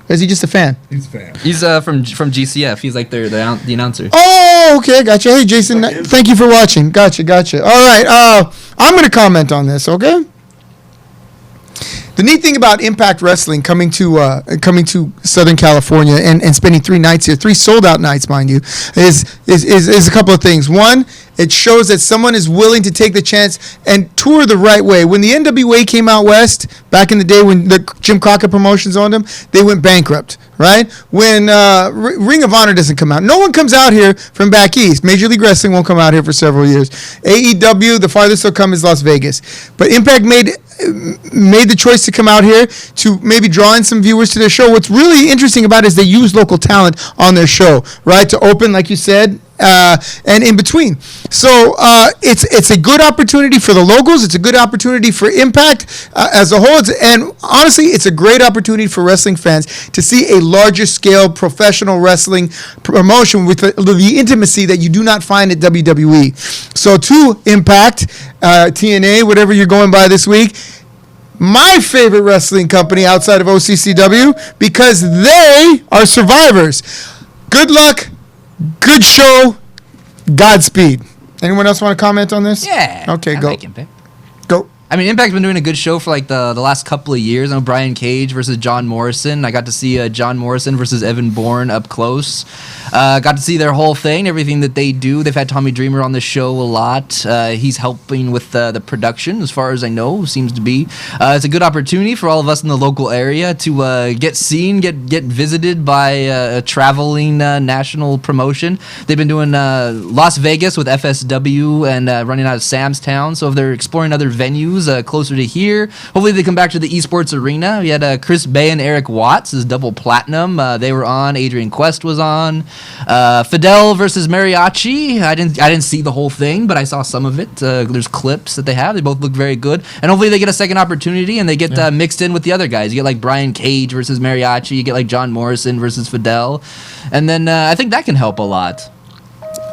Speaker 1: Or is he just a fan?
Speaker 2: He's a fan.
Speaker 4: He's from GCF. He's like the announcer.
Speaker 1: Oh, okay. Gotcha. Hey, Jason, thank you for watching. Gotcha. All right. I'm going to comment on this, okay? The neat thing about Impact Wrestling coming to Southern California and spending 3 nights here, 3 sold-out nights, mind you, is a couple of things. One, it shows that someone is willing to take the chance and tour the right way. When the NWA came out west, back in the day when the Jim Crockett Promotions owned them, they went bankrupt, right? When Ring of Honor doesn't come out. No one comes out here from back east. Major League Wrestling won't come out here for several years. AEW, the farthest they'll come is Las Vegas. But Impact made the choice to come out here to maybe draw in some viewers to their show. What's really interesting about it is they use local talent on their show, right? To open, like you said, and in between. So it's a good opportunity for the locals. It's a good opportunity for Impact as a whole. And honestly, it's a great opportunity for wrestling fans to see a larger scale professional wrestling promotion with the intimacy that you do not find at WWE. So to Impact, TNA, whatever you're going by this week, my favorite wrestling company outside of OCCW, because they are survivors. Good luck Good show. Godspeed. Anyone else want to comment on this?
Speaker 4: Yeah.
Speaker 1: Okay,
Speaker 4: I
Speaker 1: go.
Speaker 4: like Impact.
Speaker 1: Go.
Speaker 4: I mean, Impact's been doing a good show for like the last couple of years. I know Brian Cage versus John Morrison. I got to see John Morrison versus Evan Bourne up close. Got to see their whole thing, everything that they do. They've had Tommy Dreamer on the show a lot. He's helping with the production, as far as I know, seems to be. It's a good opportunity for all of us in the local area to get seen, get visited by a traveling national promotion. They've been doing Las Vegas with FSW and running out of Sam's Town. So if they're exploring other venues closer to here, hopefully they come back to the esports arena. We had Chris Bay and Eric Watts as double platinum. They were on. Adrian Quest was on. Fidel versus Mariachi. I didn't see the whole thing, but I saw some of it. There's clips that they have. They both look very good, and hopefully they get a second opportunity and they get mixed in with the other guys. You get like Brian Cage versus Mariachi. You get like John Morrison versus Fidel, and then I think that can help a lot.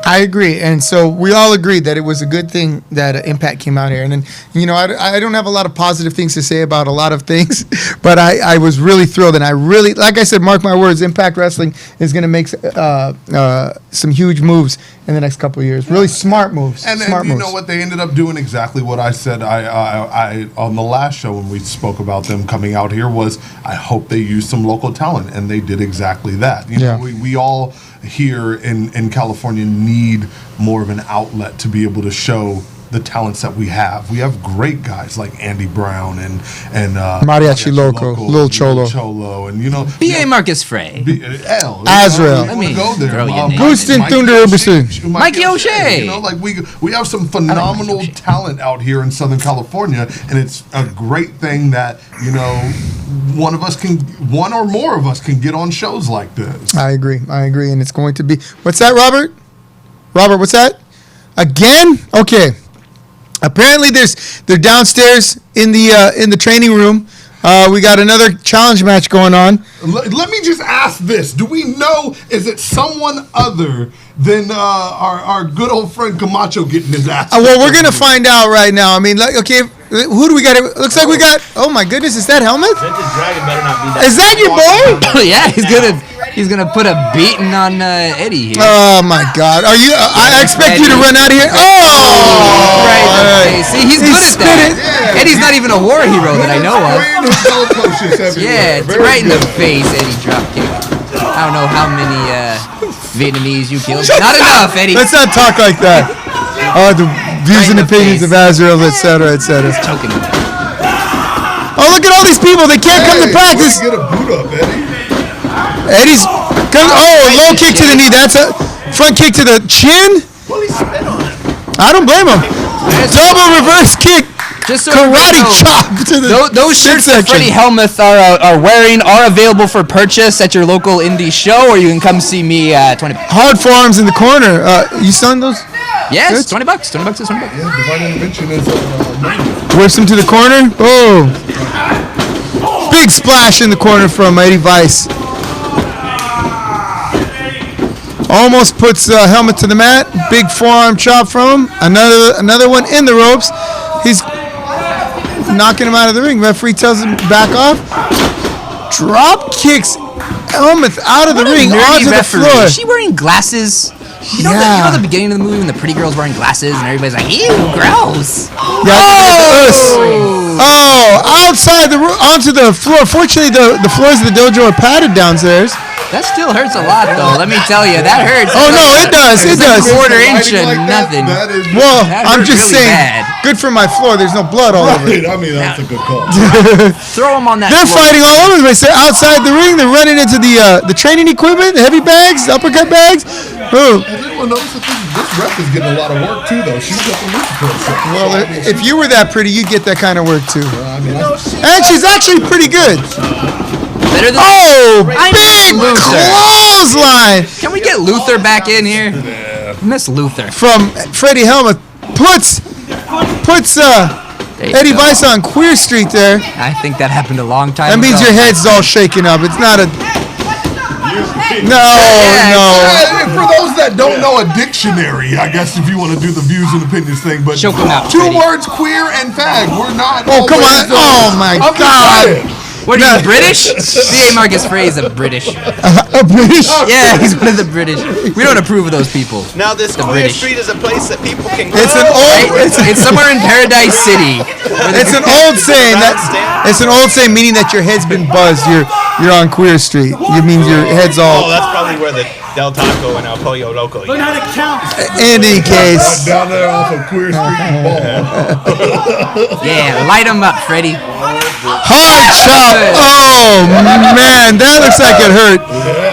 Speaker 1: I agree, and so we all agreed that it was a good thing that Impact came out here. And then, I don't have a lot of positive things to say about a lot of things, but I was really thrilled, and I really, like I said, mark my words, Impact Wrestling is going to make some huge moves in the next couple of years. Really smart moves.
Speaker 2: And you know what? They ended up doing exactly what I said. I on the last show when we spoke about them coming out here was I hope they use some local talent, and they did exactly that. You know, we all here in California need more of an outlet to be able to show the talents that we have. We have great guys like Andy Brown and
Speaker 1: Mariachi Loco, Lil
Speaker 2: Cholo, and
Speaker 4: B.A. Marcus Frey,
Speaker 1: Azrael.
Speaker 2: Let me go there.
Speaker 1: Boostin' Thunder Uberson.
Speaker 4: Mikey O'Shea.
Speaker 2: We have some phenomenal talent out here in Southern California, and it's a great thing that one or more of us can get on shows like this. I agree,
Speaker 1: and it's going to be. What's that, Robert? Robert, what's that? Again? Okay. Apparently, they're downstairs in the training room. We got another challenge match going on.
Speaker 2: Let me just ask this: do we know? Is it someone other than our good old friend Camacho getting his ass?
Speaker 1: Well, we're gonna find out right now. I mean, okay, who do we got? It looks like we got. Oh my goodness, is that Helmet? Is that your boy?
Speaker 4: Yeah, he's gonna put a beating on Eddie here.
Speaker 1: Oh my God! Are you? I expect you to run out of here. Oh,
Speaker 4: right in the face. See, he's good at that. Yeah. Eddie's not even a war hero that I know of. Yeah, it's right in the face, Eddie dropkick. I don't know how many Vietnamese you killed. Not enough, Eddie.
Speaker 1: Let's not talk like that. The views and opinions of Azrael, etc., etc.
Speaker 4: Choking him.
Speaker 1: Oh, look at all these people. They can't come to practice.
Speaker 2: Get a boot up, Eddie.
Speaker 1: Eddie's low kick to the knee. That's a front kick to the chin. I don't blame him. Double reverse kick.
Speaker 4: Just so
Speaker 1: karate chop to the
Speaker 4: those shirts that Freddie Helmuth are wearing are available for purchase at your local indie show, or you can come see me at 20 bucks.
Speaker 1: Hard forearms in the corner. You selling those?
Speaker 4: Yes, $20. $20 is $20.
Speaker 2: Yeah, Divine Intervention is
Speaker 1: whips him to the corner. Oh. Big splash in the corner from Eddie Vice. Almost puts Helmet to the mat. Big forearm chop from him. Another one in the ropes. He's knocking him out of the ring. Referee tells him back off. Drop kicks Helmet out of the ring onto the floor.
Speaker 4: Is she wearing glasses? You know the beginning of the movie when the pretty girl's wearing glasses and everybody's like, ew, gross.
Speaker 1: Outside onto the floor. Fortunately, the floors of the dojo are padded downstairs.
Speaker 4: That still hurts a lot, though. Let me tell you, that hurts.
Speaker 1: Oh no, it does. It does.
Speaker 4: Quarter inch and nothing.
Speaker 1: Well, I'm just
Speaker 4: really
Speaker 1: saying.
Speaker 4: Bad.
Speaker 1: Good for my floor. There's no blood all over it.
Speaker 2: I mean, that's a good call.
Speaker 4: Throw them on that.
Speaker 1: They're
Speaker 4: floor.
Speaker 1: fighting all over the place. They're outside the ring. They're running into the training equipment, the heavy bags, the uppercut bags. Oh.
Speaker 2: Has anyone noticed that this ref is getting a lot of work too, though? She's got the Lucha.
Speaker 1: Well, if you were that pretty, you'd get that kind of work too. And she's actually pretty good.
Speaker 4: Better than
Speaker 1: big clothesline.
Speaker 4: Can we get Luther back in here? Yeah. Miss Luther.
Speaker 1: From Freddie Helmuth puts Eddie Vice on Queer Street there.
Speaker 4: I think that happened a long time
Speaker 1: ago. That means your head's all shaken up. It's not a... No.
Speaker 2: For those that don't know a dictionary, I guess if you want to do the views and opinions thing, but
Speaker 4: choke him out,
Speaker 2: two words, queer and fag, we're not...
Speaker 1: Oh, come on. Oh, my God.
Speaker 4: What are you, British? B.A. Marcus Frey is a British.
Speaker 1: A British?
Speaker 4: Yeah, he's one of the British. We don't approve of those people.
Speaker 5: Now this
Speaker 4: The
Speaker 5: Queer
Speaker 4: British.
Speaker 5: Street is a place that people can go.
Speaker 1: It's an
Speaker 4: Right?
Speaker 1: old.
Speaker 4: It's somewhere in Paradise City.
Speaker 1: It's an old saying it's an old saying meaning that your head's been buzzed. You're on Queer Street. You mean your head's
Speaker 5: Oh,
Speaker 1: all.
Speaker 5: that's probably where the Del Taco and El Pollo Loco.
Speaker 6: Learn how to count.
Speaker 1: In any case,
Speaker 2: Down there off of Queer Street and Ball.
Speaker 4: Yeah, light him up, Freddie.
Speaker 1: hard chop. Oh man, that looks like it hurt.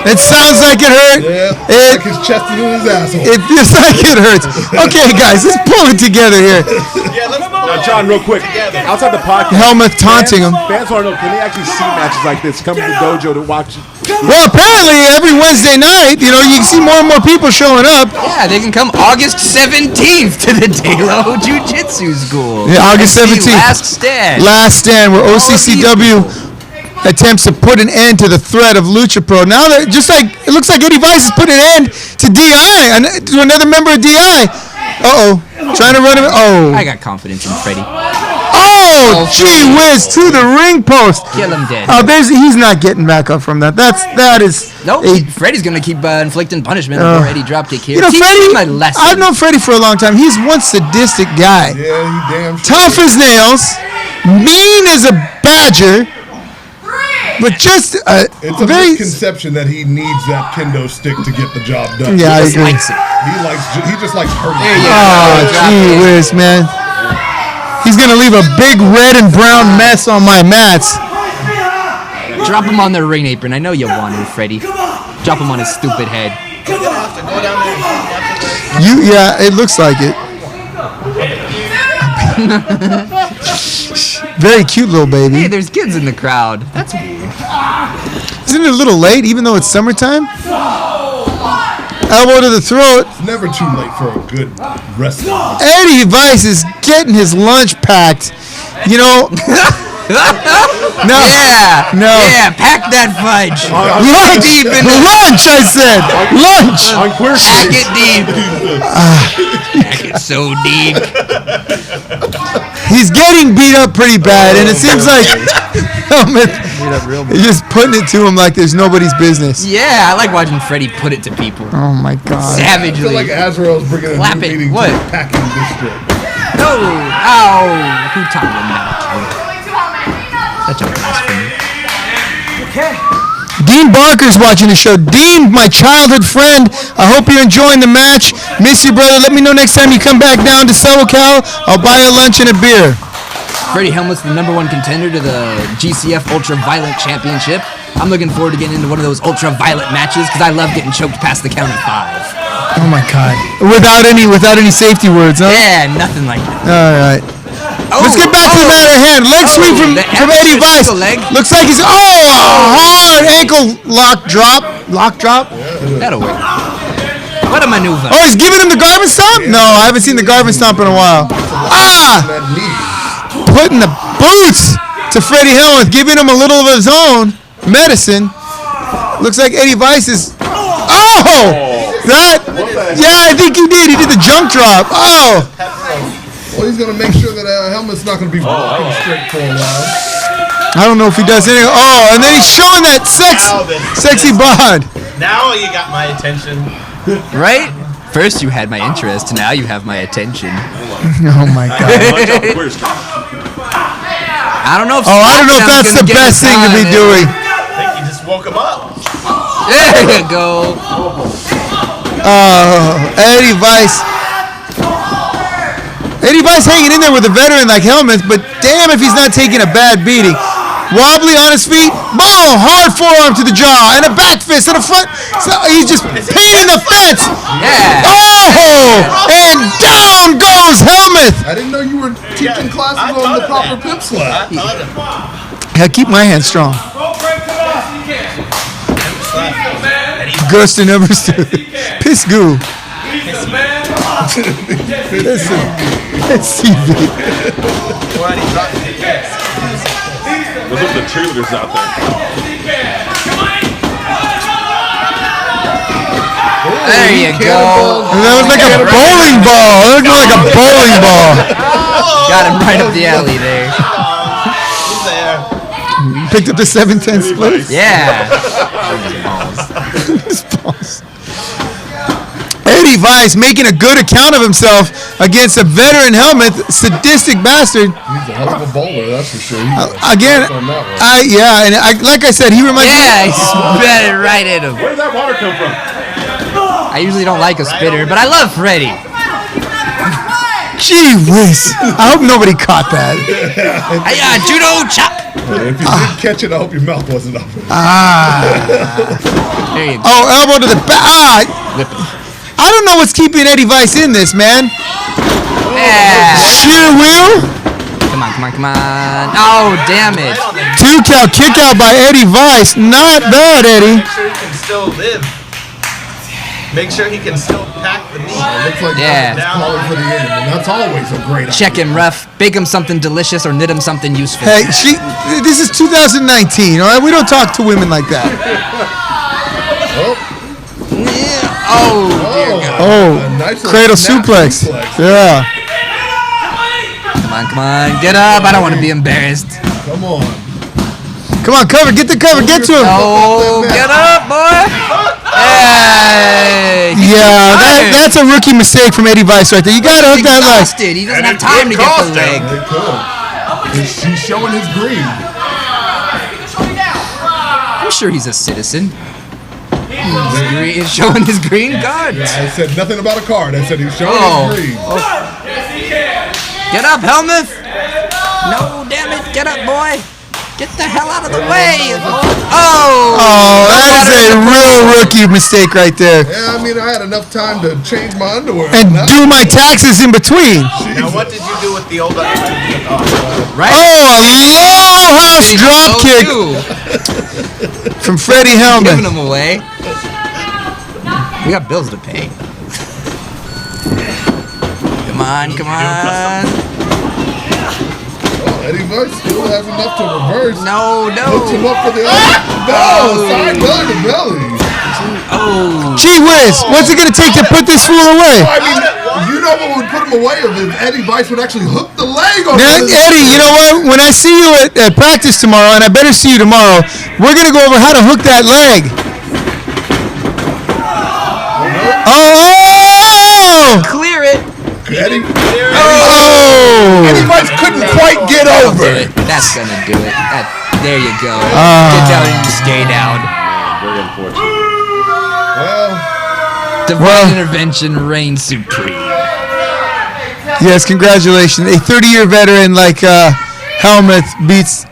Speaker 1: It sounds like it hurt.
Speaker 2: Yeah, like his chest is in his asshole.
Speaker 1: It feels like it hurts. Okay, guys, let's pull it together here.
Speaker 5: Yeah, let's
Speaker 3: John, real quick, outside the podcast,
Speaker 1: Helmuth taunting him.
Speaker 3: fans want to know, can they actually see matches like this? Come to the dojo to watch it.
Speaker 1: Well, apparently every Wednesday night, you can see more and more people showing up.
Speaker 4: Yeah, they can come August 17th to the Dalo Jiu-Jitsu School.
Speaker 1: Yeah, August
Speaker 4: That's the
Speaker 1: 17th.
Speaker 4: Last stand.
Speaker 1: Last stand where OCCW attempts to put an end to the threat of Lucha Pro. Now that it looks like Eddie Vice has put an end to DI, to another member of DI. Trying to run him.
Speaker 4: I got confidence in Freddie.
Speaker 1: Oh, gee whiz, to the ring post.
Speaker 4: Kill him dead.
Speaker 1: He's not getting back up from that. That is.
Speaker 4: Nope, Freddie's gonna keep inflicting punishment before Eddie dropkick here. Teach
Speaker 1: Freddie.
Speaker 4: him a lesson.
Speaker 1: I've known Freddie for a long time. He's one sadistic guy.
Speaker 2: Yeah, he damn sure.
Speaker 1: Tough as nails, mean as a badger, but just
Speaker 2: It's a
Speaker 1: very.
Speaker 2: misconception that he needs that kendo stick to get the job done.
Speaker 1: Yeah, I
Speaker 4: Just
Speaker 1: agree.
Speaker 4: likes it.
Speaker 2: He just likes hurting.
Speaker 4: There you
Speaker 2: people.
Speaker 1: Oh,
Speaker 4: Drop
Speaker 1: gee
Speaker 4: it.
Speaker 1: whiz, man. He's gonna leave a big red and brown mess on my mats.
Speaker 4: Drop him on the ring apron. I know you want him, Freddie. Drop him on his stupid head.
Speaker 1: Yeah, it looks like it. Very cute little
Speaker 4: Hey,
Speaker 1: baby.
Speaker 4: there's kids in the crowd. That's weird.
Speaker 1: Isn't it a little late, even though it's summertime? Elbow to the throat.
Speaker 2: It's never too late for a good wrestling.
Speaker 1: Eddie Vice is getting his lunch packed. No.
Speaker 4: Yeah.
Speaker 1: No.
Speaker 4: Yeah, pack that fudge.
Speaker 1: Lunch!
Speaker 4: Deep in the
Speaker 1: Lunch, I said! Lunch!
Speaker 3: On Queer
Speaker 4: Pack
Speaker 3: Street.
Speaker 4: it deep. Pack it so deep.
Speaker 1: He's getting beat up pretty bad, and it seems like Helmuth is just putting it to him like there's nobody's business.
Speaker 4: Yeah, I like watching Freddie put it to people.
Speaker 1: Oh my God.
Speaker 2: I feel
Speaker 4: Savagely.
Speaker 2: like Azrael's bringing a
Speaker 4: Clap
Speaker 2: new
Speaker 4: it.
Speaker 2: meaning
Speaker 4: What?
Speaker 2: to the packing district.
Speaker 4: No. Ow. Who taught him that? Such a blasphemy.
Speaker 1: Dean Barker's watching the show. Dean, my childhood friend, I hope you're enjoying the match. Miss you, brother. Let me know next time you come back down to SoCal. I'll buy you lunch and a beer.
Speaker 4: Freddie Helmut's the #1 contender to the GCF Ultra Violent Championship. I'm looking forward to getting into one of those ultra violent matches because I love getting choked past the count of 5.
Speaker 1: Oh my God. Without any safety words, huh?
Speaker 4: Yeah, nothing like that.
Speaker 1: All right. Let's get back to the matter at hand. Leg sweep from
Speaker 4: the
Speaker 1: Eddie
Speaker 4: extra
Speaker 1: Vice.
Speaker 4: single leg.
Speaker 1: Looks like he's a hard ankle lock drop.
Speaker 4: That'll work. What a maneuver.
Speaker 1: Oh, he's giving him the Garvin stomp? No, I haven't seen the Garvin stomp in a while.
Speaker 2: That knee.
Speaker 1: Putting the boots to Freddie Helmuth, giving him a little of his own medicine. Looks like Eddie Vice is. Yeah, I think he did. He did the jump drop. Oh.
Speaker 2: Well, he's going to make sure that Helmut's not going to be walking straight for a while.
Speaker 1: I don't know if he does anything. Oh, and then he's showing that sexy bod.
Speaker 5: Now you got my attention.
Speaker 4: Right? First you had my interest, now you have my attention.
Speaker 1: Oh my God.
Speaker 3: Lunch on Queer Street.
Speaker 4: I don't know if
Speaker 1: I don't know if that's the best thing to be doing.
Speaker 5: I think you just woke him up.
Speaker 4: There you go.
Speaker 1: Eddie Vice. Eddie Vice hanging in there with a veteran like Helmuth, but damn if he's not taking a bad beating. Wobbly on his feet, boom, hard forearm to the jaw, and a back fist and a front. So he's just painting the fence.
Speaker 4: Yeah.
Speaker 1: Oh, and down goes Helmuth.
Speaker 2: I didn't know you were teaching classes
Speaker 5: I
Speaker 2: on
Speaker 5: thought
Speaker 2: the
Speaker 5: of
Speaker 2: proper
Speaker 5: that.
Speaker 2: pimp slap.
Speaker 1: I keep my hand strong. Gustin never stood. Piss goo. Listen, it's TV.
Speaker 3: Look at the cheerleaders out there.
Speaker 4: There you go.
Speaker 1: That was like a bowling ball. That looked like a bowling ball.
Speaker 4: Got him right up the alley there.
Speaker 5: He's there.
Speaker 1: Picked up the 7-10 split.
Speaker 4: Yeah.
Speaker 1: Eddie Vice making a good account of himself against a veteran Helmuth, sadistic bastard.
Speaker 2: He's a hell of a bowler, that's for sure.
Speaker 1: Again, like I said, he reminds me.
Speaker 4: Yeah, he spit it right at him.
Speaker 3: Where did that water come from?
Speaker 4: I usually don't like a spitter, but I love Freddy.
Speaker 1: Gee whiz. I hope nobody caught that.
Speaker 4: Judo chop.
Speaker 2: If you did catch it, I hope your mouth wasn't open.
Speaker 4: There you go.
Speaker 1: Oh, elbow to the back.
Speaker 4: Whip it.
Speaker 1: I don't know what's keeping Eddie Vice in this, man.
Speaker 4: Yeah.
Speaker 1: Sheer wheel.
Speaker 4: Come on. Oh, damn it.
Speaker 1: 2 count kick out by Eddie Vice. Not bad, Eddie.
Speaker 5: Make sure he can still live. Make sure he can still pack the meat.
Speaker 2: Looks like
Speaker 4: Yeah.
Speaker 2: that's calling for the end, and that's always a great idea.
Speaker 4: Check him, ref. Bake him something delicious or knit him something useful.
Speaker 1: Hey, this is 2019, all right? We don't talk to women like that.
Speaker 4: Oh, dear God.
Speaker 1: Oh,
Speaker 2: nice
Speaker 1: cradle
Speaker 2: snap
Speaker 1: suplex. Yeah.
Speaker 4: Come on. Get up. I don't want to be embarrassed.
Speaker 2: Come on.
Speaker 1: Come on, cover. Get the cover. Get to him.
Speaker 4: Oh, get up, boy. Hey.
Speaker 1: Yeah, that's a rookie mistake from Eddie Vice right there. You got to hook that leg.
Speaker 4: Exhausted. He doesn't have time to get the leg.
Speaker 2: They could. He's showing his green.
Speaker 4: I'm sure he's a citizen. He's showing his green card.
Speaker 2: I said nothing about a card. I said he's showing his green.
Speaker 4: Get up, Helmuth. No, damn it. Get up, boy. Get the hell out of the way. Oh,
Speaker 1: that is a real rookie mistake right there.
Speaker 2: Yeah, I mean, I had enough time to change my underwear.
Speaker 1: And do my taxes in between.
Speaker 5: Now, what did you do with the old
Speaker 4: right.
Speaker 1: Oh, a low house drop kick from Freddie
Speaker 4: Giving
Speaker 1: Helmuth.
Speaker 4: them away. We got bills to pay. Come on.
Speaker 2: Oh, Eddie Vice still has enough to reverse.
Speaker 4: No.
Speaker 2: Hooks him up for the side belly to belly.
Speaker 4: Oh.
Speaker 1: Gee whiz, what's it going to take to put this fool away?
Speaker 2: I mean, you know what would put him away if Eddie Vice would actually hook the leg on
Speaker 1: Now, Eddie, you know what? When I see you at practice tomorrow, and I better see you tomorrow, we're going to go over how to hook that leg. Oh!
Speaker 4: Clear it.
Speaker 2: Eddie
Speaker 1: Oh!
Speaker 2: Vice couldn't quite get over.
Speaker 4: That's gonna do it. There you go. Get down and you stay down.
Speaker 3: Very unfortunate.
Speaker 4: Divine intervention reigns supreme.
Speaker 1: Yes, congratulations. A 30-year veteran like Helmuth beats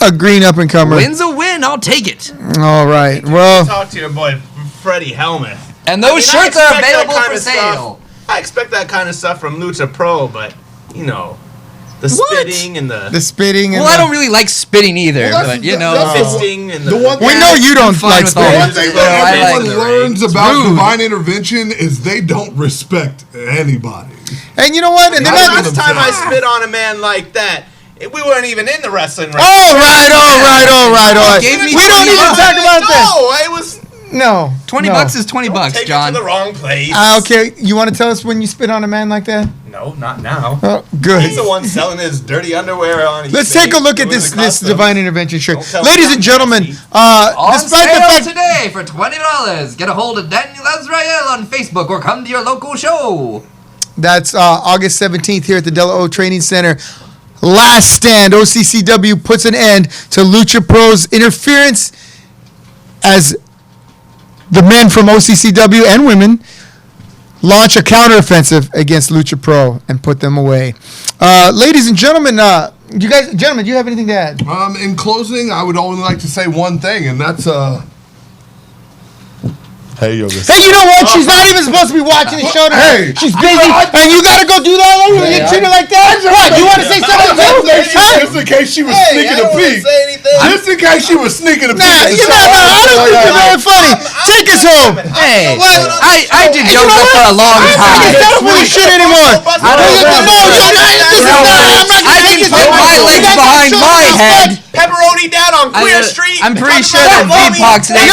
Speaker 1: a green up-and-comer.
Speaker 4: Win's a win. I'll take it.
Speaker 1: All right. Well,
Speaker 5: Talk to your boy, Freddie Helmuth.
Speaker 4: And those shirts are available for sale.
Speaker 5: I expect that kind of stuff from Lucha Pro, but, you know, the spitting and the
Speaker 1: spitting. And
Speaker 4: Well, I don't really like spitting either, but you know.
Speaker 5: fisting and
Speaker 2: the one
Speaker 1: We
Speaker 2: thing,
Speaker 1: know you don't
Speaker 4: fine
Speaker 1: like
Speaker 4: with
Speaker 2: the
Speaker 4: all
Speaker 2: one
Speaker 1: spitting.
Speaker 2: thing
Speaker 4: Well, I
Speaker 2: that
Speaker 4: like
Speaker 2: everyone
Speaker 4: the
Speaker 2: learns
Speaker 4: ring.
Speaker 2: about
Speaker 4: Rude.
Speaker 2: divine intervention is they don't respect anybody.
Speaker 1: And you know what? And
Speaker 5: the
Speaker 1: they're not.
Speaker 5: last time I spit on a man like that, we weren't even in the wrestling ring.
Speaker 1: All right.
Speaker 4: Gave me
Speaker 1: We don't
Speaker 4: 20
Speaker 1: need to
Speaker 4: bucks.
Speaker 1: talk about that.
Speaker 5: No, I was
Speaker 1: No.
Speaker 4: $20 is $20,
Speaker 5: take
Speaker 4: John.
Speaker 5: it to the wrong place.
Speaker 1: Okay, you want to tell us when you spit on a man like that?
Speaker 5: No, not now.
Speaker 1: Oh, good.
Speaker 5: He's the one selling his dirty underwear on.
Speaker 1: Let's
Speaker 5: eBay,
Speaker 1: take a look at
Speaker 5: doing
Speaker 1: this
Speaker 5: the
Speaker 1: this
Speaker 5: custom.
Speaker 1: divine intervention shirt,
Speaker 5: Don't tell
Speaker 1: ladies
Speaker 5: me
Speaker 1: and gentlemen.
Speaker 4: On
Speaker 1: Despite the
Speaker 4: sale
Speaker 1: fact
Speaker 4: today for $20. Get a hold of Daniel Azrael on Facebook or come to your local show.
Speaker 1: that's August 17th here at the Della O Training Center. Last stand. OCCW puts an end to Lucha Pro's interference as the men from OCCW and women launch a counteroffensive against Lucha Pro and put them away. Ladies and gentlemen, do you have anything to add?
Speaker 2: In closing, I would only like to say one thing, and that's hey, yo,
Speaker 1: Hey, you know what? She's not even supposed to be watching the show today.
Speaker 2: Hey.
Speaker 1: She's busy, and you gotta go do that. You get treated like that. What? You want to say something too?
Speaker 2: just in case she was sneaking a peek. Just in case she was sneaking a peek.
Speaker 1: Nah, you know, I don't think you're very funny. Take us home.
Speaker 4: Hey,
Speaker 1: What?
Speaker 4: I did jokes up for a long
Speaker 1: I
Speaker 4: time.
Speaker 1: can't stand up for this shit anymore.
Speaker 4: I can put my legs behind my head.
Speaker 5: Pepperoni down on Queer Street.
Speaker 4: I'm pretty sure that
Speaker 5: Love me.
Speaker 4: V-Pox
Speaker 1: No,